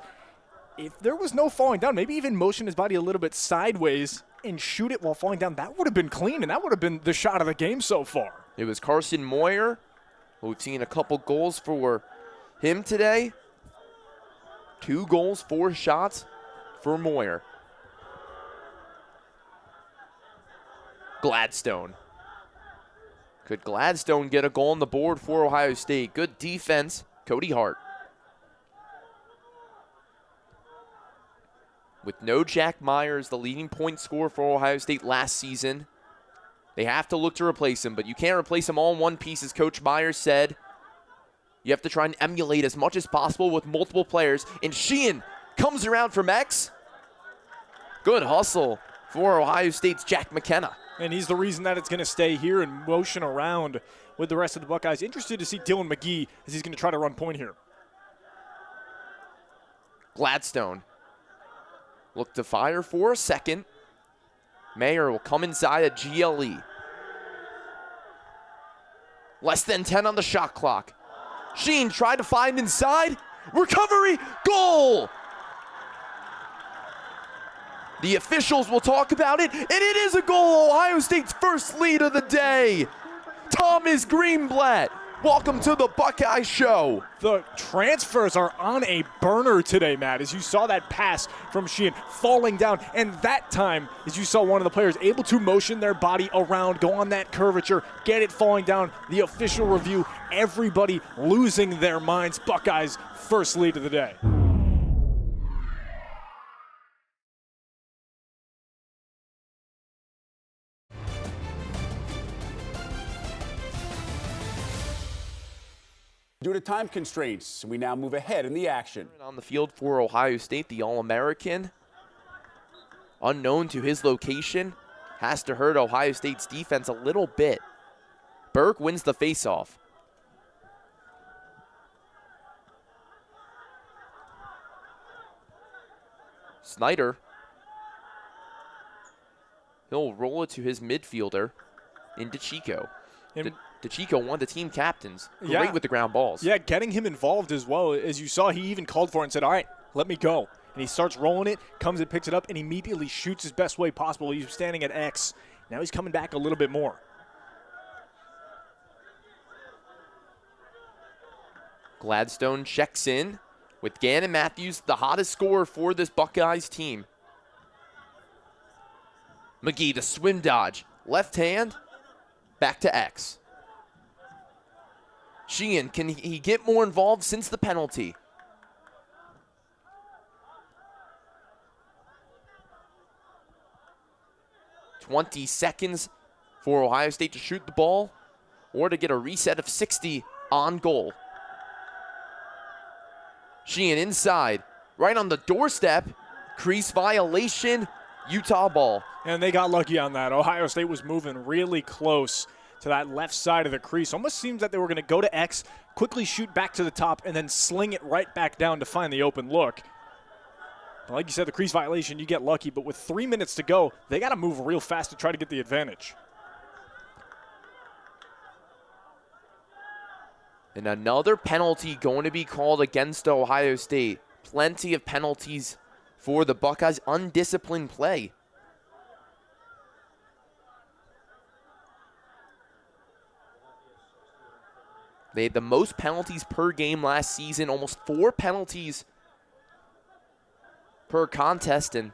If there was no falling down, maybe even motion his body a little bit sideways and shoot it while falling down, that would have been clean, and that would have been the shot of the game so far. It was Carson Moyer. We've seen a couple goals for him today. 2 goals, 4 shots for Moyer. Gladstone. Could Gladstone get a goal on the board for Ohio State? Good defense, Cody Hart. With no Jack Myers, the leading point scorer for Ohio State last season, they have to look to replace him, but you can't replace him all in one piece, as Coach Myers said. You have to try and emulate as much as possible with multiple players. And Sheehan comes around from X. Good hustle for Ohio State's Jack McKenna. And he's the reason that it's going to stay here and motion around with the rest of the Buckeyes. Interested to see Dylan McGee as he's going to try to run point here. Gladstone. Look to fire for a second. Mayer will come inside at GLE. Less than 10 on the shot clock. Sheen tried to find inside. Recovery, goal! The officials will talk about it, and it is a goal. Ohio State's first lead of the day. Thomas Greenblatt Welcome to the Buckeye Show. The transfers are on a burner today, Matt, as you saw that pass from Sheehan falling down. And that time, as you saw one of the players able to motion their body around, go on that curvature, get it falling down. The official review, everybody losing their minds. Buckeyes' first lead of the day. Due to time constraints, we now move ahead in the action. On the field for Ohio State, the All-American, unknown to his location, has to hurt Ohio State's defense a little bit. Burke wins the faceoff. Snyder. He'll roll it to his midfielder into Chico. DeChico, one of the team captains, great with the ground balls. Yeah, getting him involved as well. As you saw, he even called for it and said, all right, let me go. And he starts rolling it, comes and picks it up, and immediately shoots his best way possible. He's standing at X. Now he's coming back a little bit more. Gladstone checks in with Gannon Matthews, the hottest scorer for this Buckeyes team. McGee, the swim dodge. Left hand, back to X. Sheehan, can he get more involved since the penalty? "20 seconds for Ohio State to shoot the ball or to get a reset of 60 on goal. Sheehan inside, right on the doorstep. Crease violation, Utah ball. And they got lucky on that. Ohio State was moving really close to that left side of the crease. Almost seems that they were going to go to X, quickly shoot back to the top, and then sling it right back down to find the open look. But like you said, the crease violation, you get lucky. But with 3 minutes to go, they got to move real fast to try to get the advantage. And another penalty going to be called against Ohio State. Plenty of penalties for the Buckeyes. Undisciplined play. They had the most penalties per game last season, almost 4 penalties per contest, and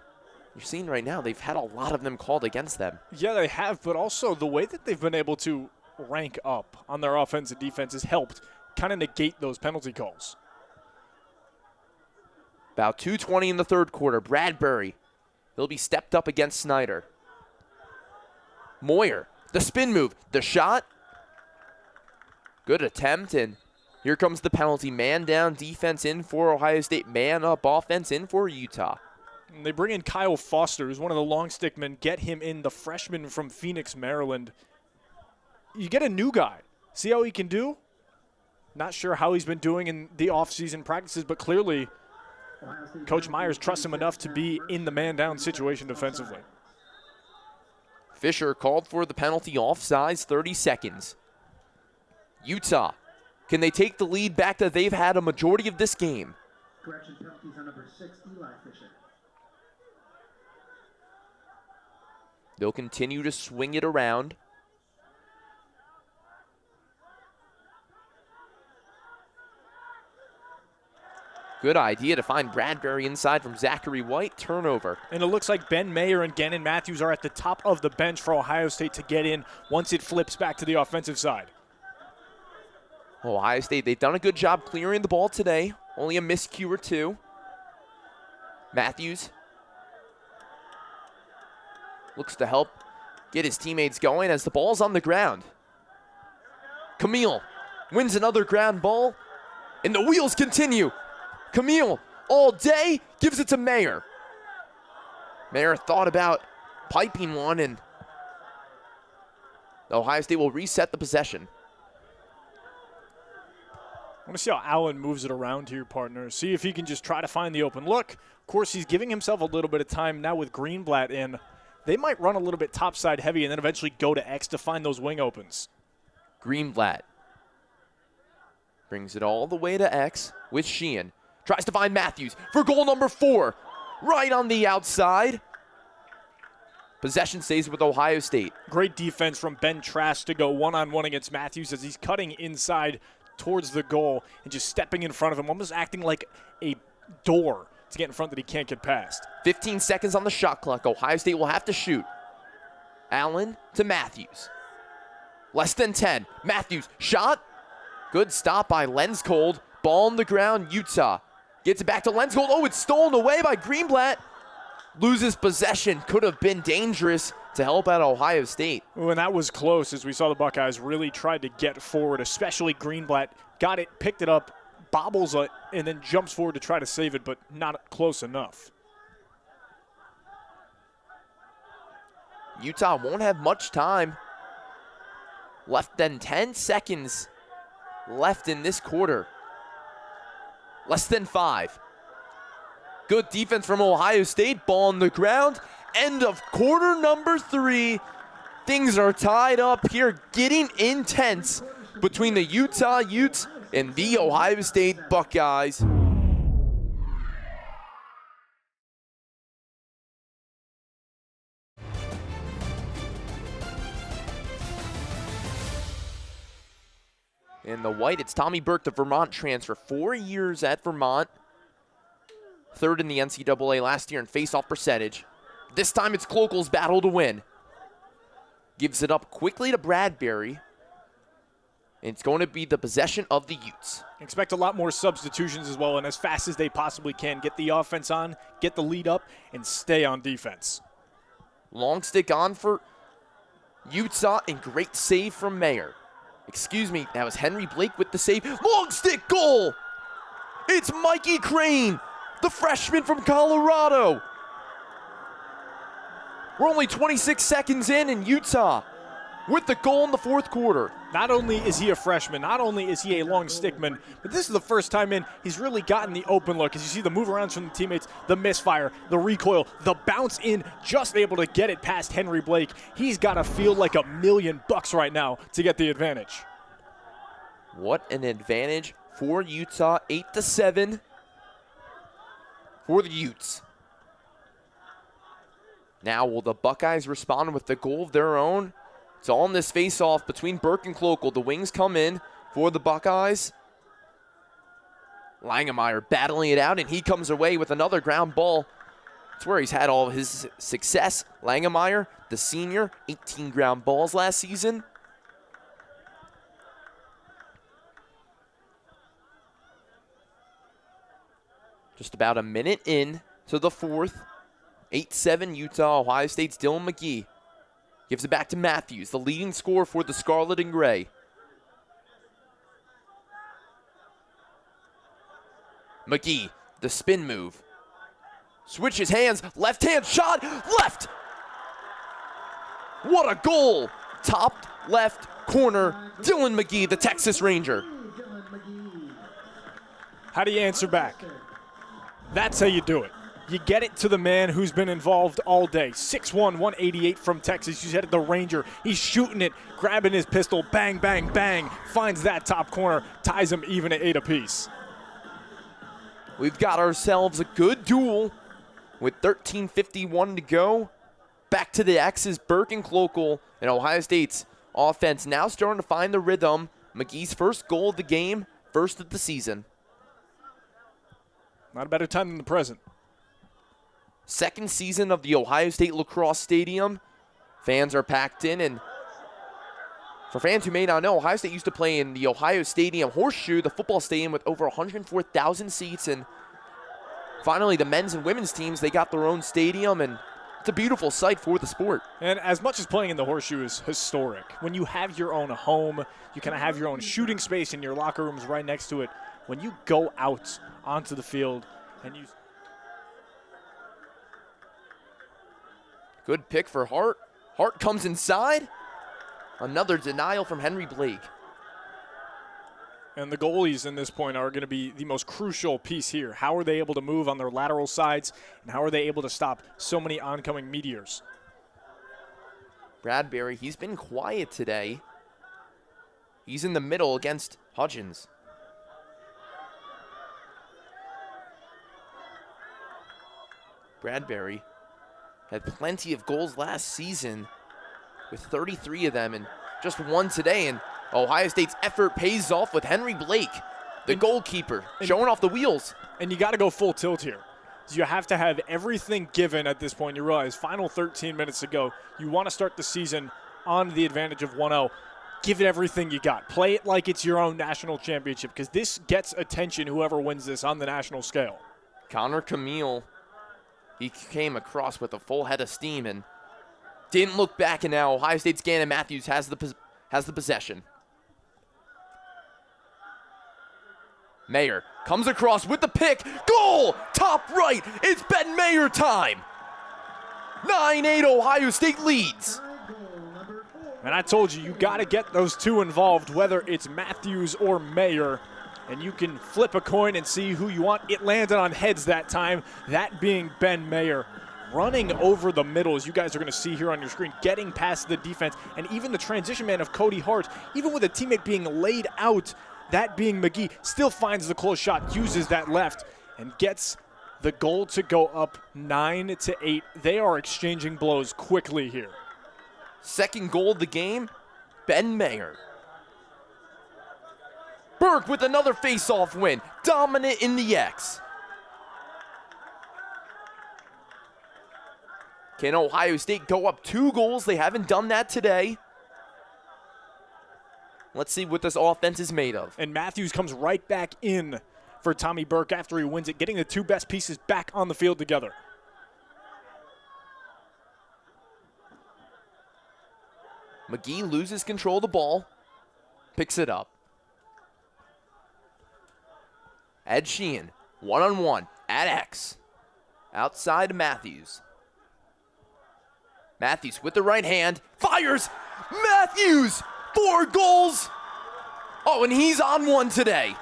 you're seeing right now they've had a lot of them called against them. Yeah, they have, but also the way that they've been able to rank up on their offense and defense has helped kind of negate those penalty calls. About 2:20 in the third quarter. Bradbury, he'll be stepped up against Snyder. Moyer, the spin move, the shot. Good attempt, and here comes the penalty. Man down defense in for Ohio State. Man up offense in for Utah. And they bring in Kyle Foster, who's one of the long stick men. Get him in, the freshman from Phoenix, Maryland. You get a new guy. See how he can do? Not sure how he's been doing in the offseason practices, but clearly Coach Myers trusts him enough to be in the man-down situation defensively. Fisher called for the penalty, offsides, 30 seconds. Utah, can they take the lead back that they've had a majority of this game? Correction, penalties on number 6, Eli Fisher. They'll continue to swing it around. Good idea to find Bradbury inside from Zachary White. Turnover. And it looks like Ben Mayer and Gannon Matthews are at the top of the bench for Ohio State to get in once it flips back to the offensive side. Ohio State, they've done a good job clearing the ball today. Only a miscue or two. Matthews looks to help get his teammates going as the ball's on the ground. Camille wins another ground ball, and the wheels continue. Camille, all day, gives it to Mayer. Mayer thought about piping one, and Ohio State will reset the possession. I want to see how Allen moves it around here, partner. See if he can just try to find the open look. Of course, he's giving himself a little bit of time now with Greenblatt in. They might run a little bit topside heavy and then eventually go to X to find those wing opens. Greenblatt brings it all the way to X with Sheehan. Tries to find Matthews for goal number 4. Right on the outside. Possession stays with Ohio State. Great defense from Ben Trask to go one-on-one against Matthews as he's cutting inside towards the goal and just stepping in front of him, almost acting like a door to get in front that he can't get past. 15 seconds on the shot clock. Ohio State will have to shoot. Allen to Matthews. Less than 10. Matthews, shot. Good stop by Lenscold. Ball on the ground, Utah. Gets it back to Lenscold. Oh, it's stolen away by Greenblatt. Loses possession. Could have been dangerous to help out Ohio State. When that was close, as we saw the Buckeyes really tried to get forward, especially Greenblatt. Got it, picked it up, bobbles it, and then jumps forward to try to save it, but not close enough. Utah won't have much time. Less than 10 seconds left in this quarter. Less than 5. Good defense from Ohio State. Ball on the ground. End of quarter number 3. Things are tied up here, getting intense between the Utah Utes and the Ohio State Buckeyes. In the white, it's Tommy Burke, the Vermont transfer. 4 years at Vermont. Third in the NCAA last year in face-off percentage. This time it's Cloakel's battle to win. Gives it up quickly to Bradbury. And it's going to be the possession of the Utes. Expect a lot more substitutions as well, and as fast as they possibly can, get the offense on, get the lead up, and stay on defense. Long stick on for Utah, and great save from Mayer. Excuse me, that was Henry Blake with the save. Long stick goal! It's Mikey Crane, the freshman from Colorado. We're only 26 seconds in, and Utah with the goal in the fourth quarter. Not only is he a freshman, not only is he a long stickman, but this is the first time in he's really gotten the open look. As you see the move arounds from the teammates, the misfire, the recoil, the bounce in, just able to get it past Henry Blake. He's got to feel like $1,000,000 right now to get the advantage. What an advantage for Utah, 8-7 for the Utes. Now will the Buckeyes respond with the goal of their own? It's all in this face-off between Burke and Cloakel. The wings come in for the Buckeyes. Langemeyer battling it out, and he comes away with another ground ball. It's where he's had all of his success. Langemeyer, the senior, 18 ground balls last season. Just about a minute in to the fourth. 8-7 Utah. Ohio State's Dylan McGee gives it back to Matthews, the leading scorer for the Scarlet and Gray. McGee, the spin move. Switches hands, left hand shot, left! What a goal! Top left corner, Dylan McGee, the Texas Ranger. How do you answer back? That's how you do it. You get it to the man who's been involved all day. 6'1", 188 from Texas. You said it, the Ranger. He's shooting it, grabbing his pistol, bang, bang, bang. Finds that top corner, ties him even at 8 apiece. We've got ourselves a good duel with 13:51 to go. Back to the X's, Burke and Cloakel, and Ohio State's offense now starting to find the rhythm. McGee's first goal of the game, first of the season. Not a better time than the present. Second season of the Ohio State Lacrosse Stadium. Fans are packed in, and for fans who may not know, Ohio State used to play in the Ohio Stadium Horseshoe, the football stadium with over 104,000 seats, and finally the men's and women's teams, they got their own stadium, and it's a beautiful sight for the sport. And as much as playing in the Horseshoe is historic, when you have your own home, you kind of have your own shooting space and your locker rooms right next to it, when you go out onto the field and you... Good pick for Hart. Hart comes inside. Another denial from Henry Blake. And the goalies in this point are going to be the most crucial piece here. How are they able to move on their lateral sides, and how are they able to stop so many oncoming meteors? Bradbury, he's been quiet today. He's in the middle against Hudgens. Bradbury Had plenty of goals last season with 33 of them and just one today. And Ohio State's effort pays off with Henry Blake, the goalkeeper, showing off the wheels. And you got to go full tilt here. You have to have everything given at this point. You realize final 13 minutes to go. You want to start the season on the advantage of 1-0. Give it everything you got. Play it like it's your own national championship because this gets attention, whoever wins this on the national scale. Connor Camille, he came across with a full head of steam and didn't look back, and now Ohio State's Gannon Matthews has the possession. Mayer comes across with the pick. Goal! Top right! It's Ben Mayer time! 9-8 Ohio State leads. And I told you, you got to get those two involved, whether it's Matthews or Mayer. And you can flip a coin and see who you want. It landed on heads that time, that being Ben Mayer. Running over the middle, as you guys are going to see here on your screen, getting past the defense, and even the transition man of Cody Hart, even with a teammate being laid out, that being McGee, still finds the close shot, uses that left, and gets the goal to go up 9-8. They are exchanging blows quickly here. Second goal of the game, Ben Mayer. Burke with another face-off win, dominant in the X. Can Ohio State go up 2 goals? They haven't done that today. Let's see what this offense is made of. And Matthews comes right back in for Tommy Burke after he wins it, getting the two best pieces back on the field together. McGee loses control of the ball, picks it up. Ed Sheehan, one-on-one at X. Outside to Matthews. Matthews with the right hand, fires! Matthews! 4 goals! Oh, and he's on one today.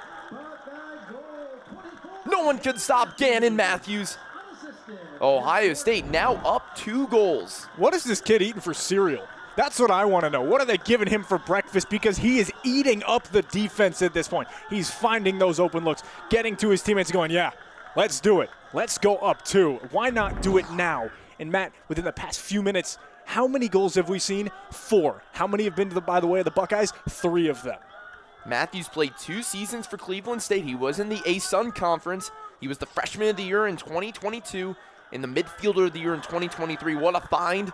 No one can stop Gannon Matthews. Ohio State now up 2 goals. What is this kid eating for cereal? That's what I want to know. What are they giving him for breakfast? Because he is eating up the defense at this point. He's finding those open looks, getting to his teammates going, yeah, let's do it. Let's go up 2. Why not do it now? And Matt, within the past few minutes, how many goals have we seen? 4. How many have been, by the way, of the Buckeyes? 3 of them. Matthews played 2 seasons for Cleveland State. He was in the A-Sun Conference. He was the Freshman of the Year in 2022 and the Midfielder of the Year in 2023. What a find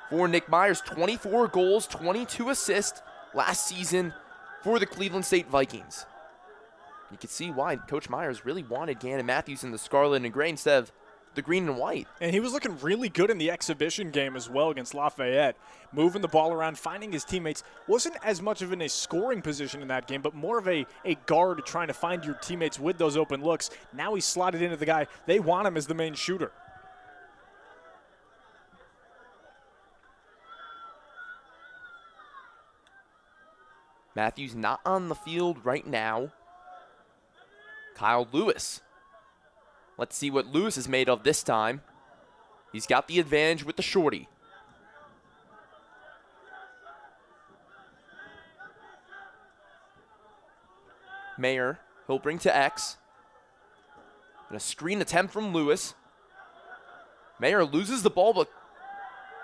for Nick Myers. 24 goals, 22 assists last season for the Cleveland State Vikings. You can see why Coach Myers really wanted Gannon Matthews in the scarlet and gray instead of the green and white. And he was looking really good in the exhibition game as well against Lafayette. Moving the ball around, finding his teammates. Wasn't as much of in a scoring position in that game, but more of a guard trying to find your teammates with those open looks. Now he's slotted into the guy. They want him as the main shooter. Matthews not on the field right now. Kyle Lewis. Let's see what Lewis is made of this time. He's got the advantage with the shorty. Mayer, he'll bring to X. And a screen attempt from Lewis. Mayer loses the ball, but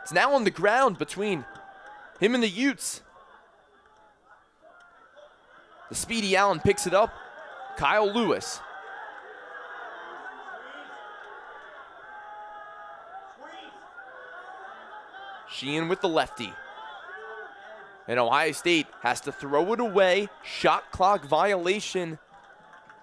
it's now on the ground between him and the Utes. The speedy Allen picks it up. Kyle Lewis. Sheehan with the lefty. And Ohio State has to throw it away. Shot clock violation.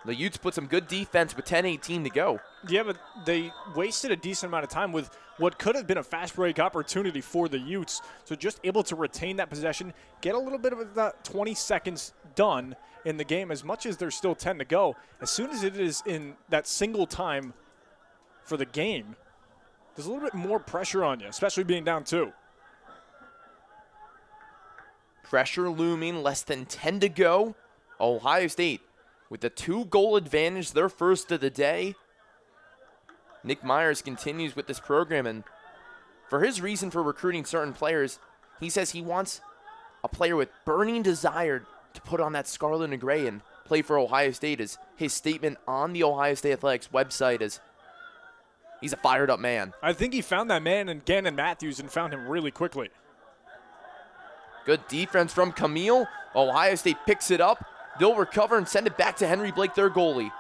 The Utes put some good defense with 10:18 to go. Yeah, but they wasted a decent amount of time with what could have been a fast break opportunity for the Utes. So just able to retain that possession, get a little bit of that 20 seconds done in the game as much as there's still 10 to go. As soon as it is in that single time for the game, there's a little bit more pressure on you, especially being down 2. Pressure looming, less than 10 to go. Ohio State with the 2-goal advantage, their first of the day. Nick Myers continues with this program, and for his reason for recruiting certain players, he says he wants a player with burning desire to put on that scarlet and gray and play for Ohio State. Is his statement on the Ohio State Athletics website. As He's a fired up man. I think he found that man in Gannon Matthews and found him really quickly. Good defense from Camille. Ohio State picks it up. They'll recover and send it back to Henry Blake, their goalie.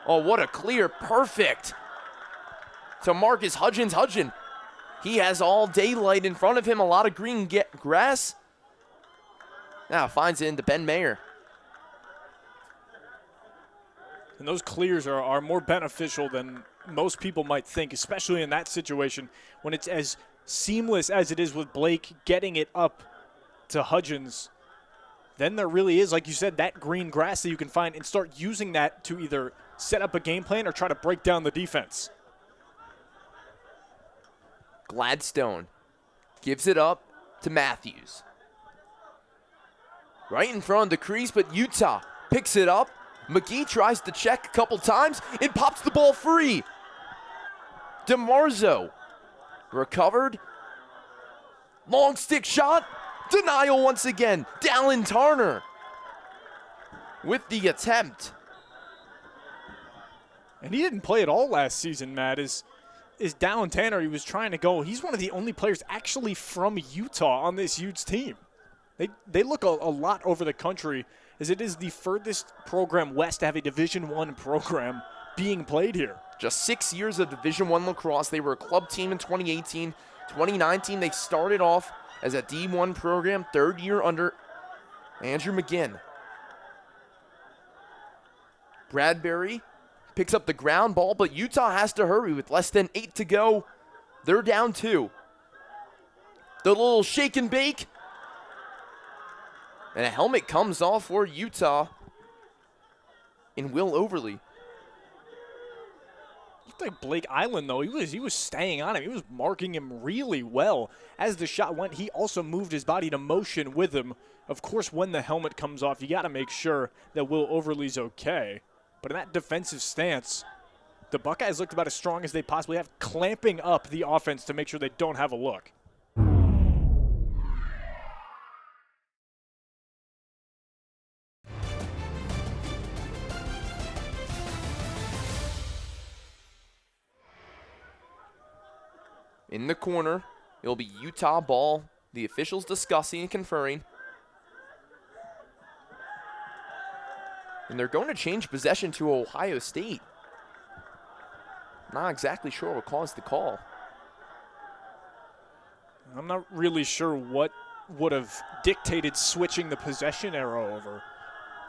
Oh, what a clear, perfect. To Marcus Hudgens. He has all daylight in front of him, a lot of green grass. Now finds it into Ben Mayer. And those clears are more beneficial than most people might think, especially in that situation when it's as seamless as it is with Blake getting it up to Hudgens. Then there really is, like you said, that green grass that you can find and start using that to either set up a game plan or try to break down the defense. Gladstone gives it up to Matthews. Right in front of the crease, but Utah picks it up. McGee tries to check a couple times and pops the ball free. DeMarzo recovered. Long stick shot. Denial once again. Dallin Tarner with the attempt. And he didn't play at all last season, Matt. Is Dallin Tanner, he was trying to go. He's one of the only players actually from Utah on this Utes team. They look a lot over the country, as it is the furthest program west to have a Division I program being played here. Just 6 years of Division I lacrosse. They were a club team in 2018. 2019, they started off as a D1 program, third year under Andrew McGinn. Bradbury picks up the ground ball, but Utah has to hurry with less than 8 to go. They're down 2. The little shake and bake. And a helmet comes off for Utah in Will Overly. Looked like Blake Island, though. He was staying on him. He was marking him really well. As the shot went, he also moved his body to motion with him. Of course, when the helmet comes off, you got to make sure that Will Overly's okay. But in that defensive stance, the Buckeyes looked about as strong as they possibly have, clamping up the offense to make sure they don't have a look. In the corner, it'll be Utah ball. The officials discussing and conferring. And they're going to change possession to Ohio State. Not exactly sure what caused the call. I'm not really sure what would have dictated switching the possession arrow over.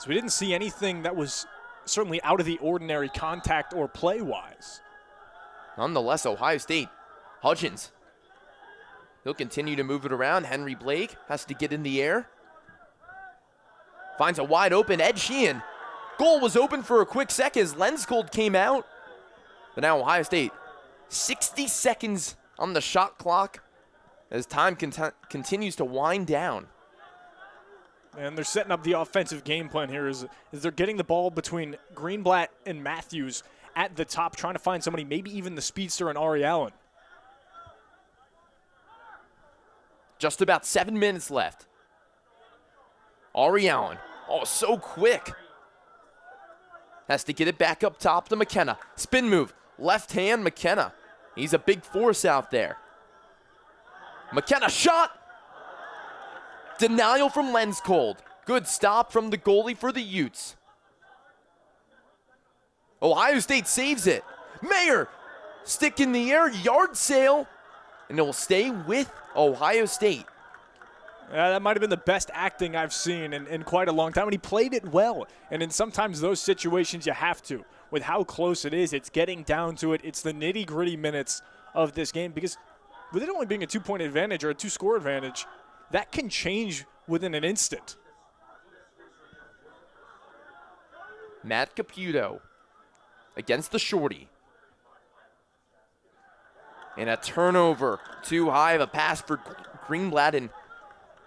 So we didn't see anything that was certainly out of the ordinary contact or play-wise. Nonetheless, Ohio State, Hudgens. He'll continue to move it around. Henry Blake has to get in the air. Finds a wide open Ed Sheehan. Goal was open for a quick second as Lenscold came out. But now Ohio State, 60 seconds on the shot clock as time continues to wind down. And they're setting up the offensive game plan here as they're getting the ball between Greenblatt and Matthews at the top, trying to find somebody, maybe even the speedster and Ari Allen. Just about 7 minutes left. Ari Allen, oh, so quick. Has to get it back up top to McKenna. Spin move, left hand McKenna. He's a big force out there. McKenna shot. Denial from Lenscold. Good stop from the goalie for the Utes. Ohio State saves it. Mayer, stick in the air, yard sale, and it will stay with Ohio State. That might have been the best acting I've seen in quite a long time, and he played it well. And in sometimes those situations you have to. With how close it is, it's getting down to it. It's the nitty-gritty minutes of this game, because with it only being a 2-point advantage or a 2-score advantage, that can change within an instant. Matt Caputo against the shorty. And a turnover. Too high of a pass for Greenblatt, and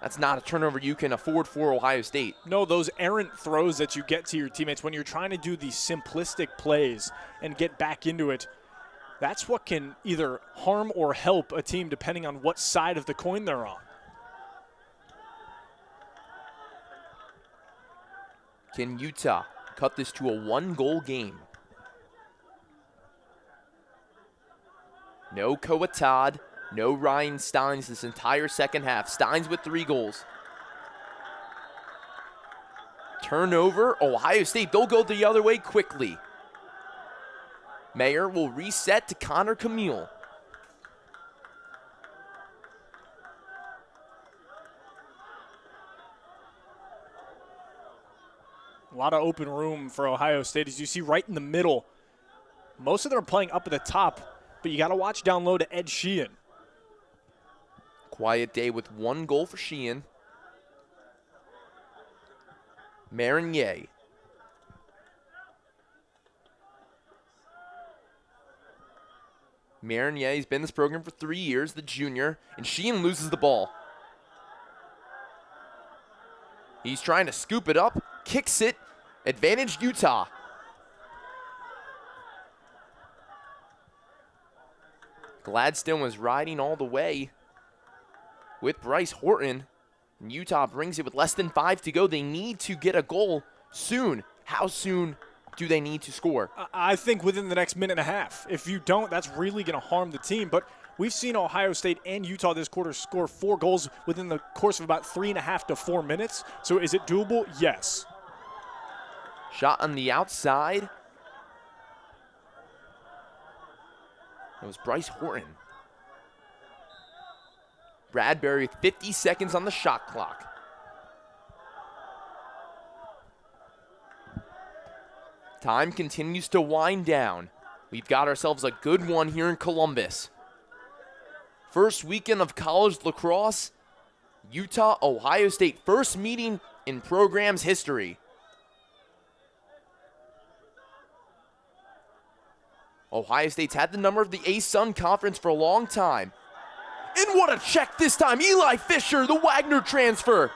that's not a turnover you can afford for Ohio State. No, those errant throws that you get to your teammates when you're trying to do these simplistic plays and get back into it, that's what can either harm or help a team depending on what side of the coin they're on. Can Utah cut this to a 1-goal game? No Coatad, no Ryan Steins this entire second half. Steins with 3 goals. Turnover, Ohio State, they'll go the other way quickly. Mayer will reset to Connor Camille. A lot of open room for Ohio State, as you see right in the middle. Most of them are playing up at the top, but you got to watch down low to Ed Sheehan. Quiet day with 1 goal for Sheehan. Marinier. Marinier's been in this program for 3 years, the junior, and Sheehan loses the ball. He's trying to scoop it up, kicks it, advantage Utah. Gladstone was riding all the way with Bryce Horton. And Utah brings it with less than 5 to go. They need to get a goal soon. How soon do they need to score? I think within the next minute and a half. If you don't, that's really going to harm the team. But we've seen Ohio State and Utah this quarter score 4 goals within the course of about 3.5 to 4 minutes. So is it doable? Yes. Shot on the outside. It was Bryce Horton. Bradbury with 50 seconds on the shot clock. Time continues to wind down. We've got ourselves a good one here in Columbus. First weekend of college lacrosse. Utah, Ohio State, first meeting in program's history. Ohio State's had the number of the A-Sun Conference for a long time. And what a check this time. Eli Fisher, the Wagner transfer.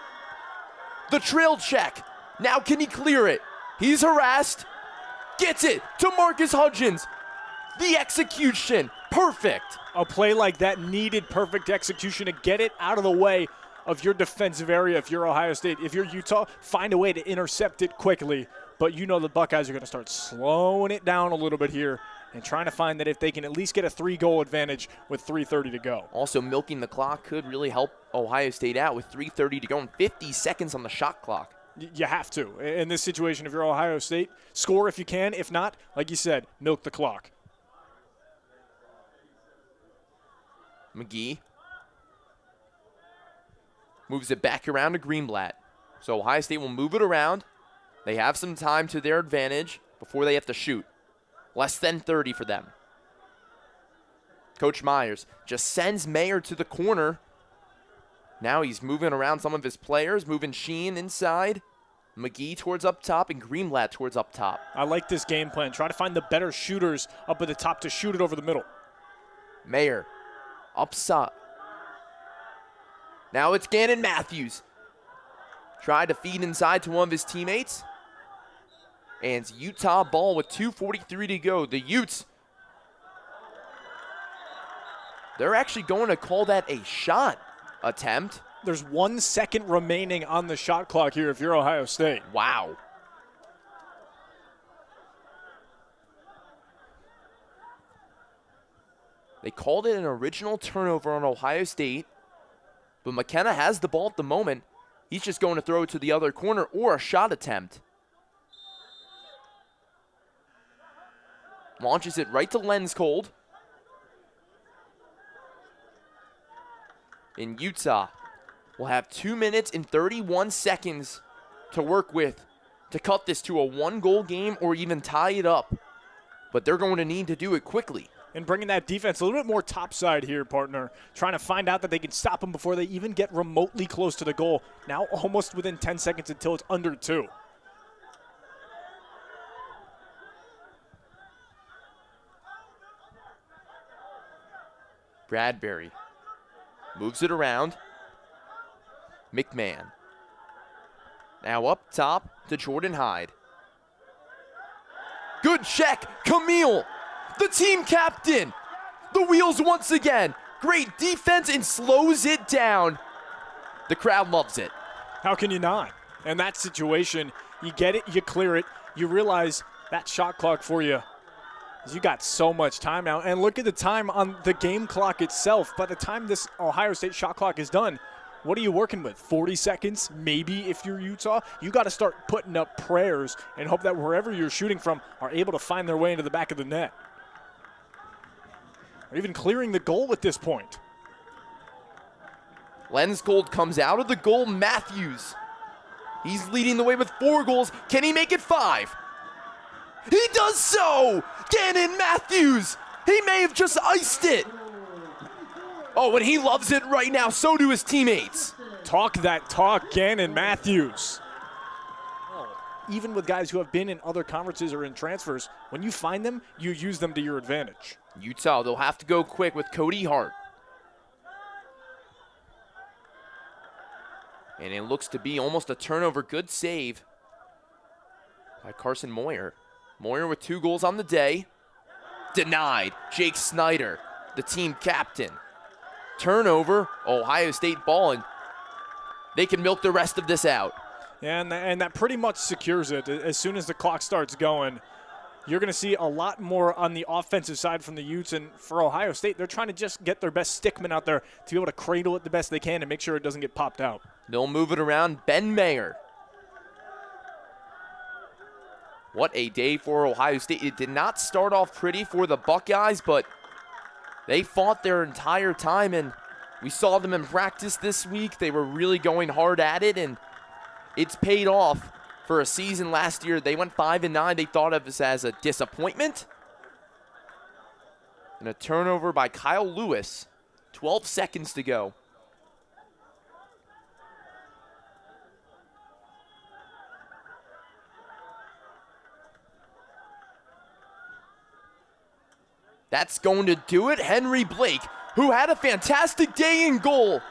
The trail check. Now can he clear it? He's harassed. Gets it to Marcus Hudgens. The execution. Perfect. A play like that needed perfect execution to get it out of the way of your defensive area if you're Ohio State. If you're Utah, find a way to intercept it quickly. But you know the Buckeyes are going to start slowing it down a little bit here and trying to find that if they can at least get a 3-goal advantage with 3:30 to go. Also, milking the clock could really help Ohio State out with 3:30 to go and 50 seconds on the shot clock. You have to. In this situation, if you're Ohio State, score if you can. If not, like you said, milk the clock. McGee moves it back around to Greenblatt. So Ohio State will move it around. They have some time to their advantage before they have to shoot. Less than 30 for them. Coach Myers just sends Mayer to the corner. Now he's moving around some of his players, moving Sheen inside, McGee towards up top, and Greenblatt towards up top. I like this game plan. Try to find the better shooters up at the top to shoot it over the middle. Mayer, upside. Now it's Gannon Matthews. Tried to feed inside to one of his teammates. And it's Utah ball with 2:43 to go. The Utes, they're actually going to call that a shot attempt. There's 1 second remaining on the shot clock here if you're Ohio State. Wow. They called it an original turnover on Ohio State, but McKenna has the ball at the moment. He's just going to throw it to the other corner or a shot attempt. Launches it right to Lenscold. In Utah, will have 2 minutes and 31 seconds to work with to cut this to a 1-goal game or even tie it up. But they're going to need to do it quickly. And bringing that defense a little bit more topside here, partner. Trying to find out that they can stop them before they even get remotely close to the goal. Now almost within 10 seconds until it's under 2. Bradbury moves it around. McMahon. Now up top to Jordan Hyde. Good check. Camille, the team captain. The wheels once again. Great defense and slows it down. The crowd loves it. How can you not? In that situation, you get it, you clear it, you realize that shot clock for you You got so much time now, and look at the time on the game clock itself. By the time this Ohio State shot clock is done, what are you working with? 40 seconds, maybe, if you're Utah? You got to start putting up prayers and hope that wherever you're shooting from are able to find their way into the back of the net. Or even clearing the goal at this point. Lensgold comes out of the goal. Matthews. He's leading the way with 4 goals. Can he make it 5? He does so! Gannon Matthews! He may have just iced it. Oh, and he loves it right now. So do his teammates. Talk that talk, Gannon Matthews. Even with guys who have been in other conferences or in transfers, when you find them, you use them to your advantage. Utah, they'll have to go quick with Cody Hart. And it looks to be almost a turnover. Good save by Carson Moyer. Moyer with 2 goals on the day. Denied. Jake Snyder, the team captain. Turnover, Ohio State ball, and they can milk the rest of this out. And that pretty much secures it. As soon as the clock starts going, you're going to see a lot more on the offensive side from the Utes. And for Ohio State, they're trying to just get their best stickman out there to be able to cradle it the best they can and make sure it doesn't get popped out. They'll move it around. Ben Mayer. What a day for Ohio State. It did not start off pretty for the Buckeyes, but they fought their entire time, and we saw them in practice this week. They were really going hard at it, and it's paid off for a season last year. They went 5-9. They thought of this as a disappointment. And a turnover by Kyle Lewis. 12 seconds to go. That's going to do it. Henry Blake, who had a fantastic day in goal.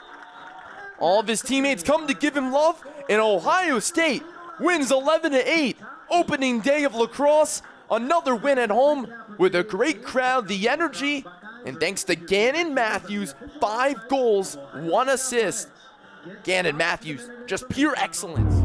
All of his teammates come to give him love, and Ohio State wins 11-8. Opening day of lacrosse, another win at home with a great crowd, the energy, and thanks to Gannon Matthews, 5 goals, 1 assist. Gannon Matthews, just pure excellence.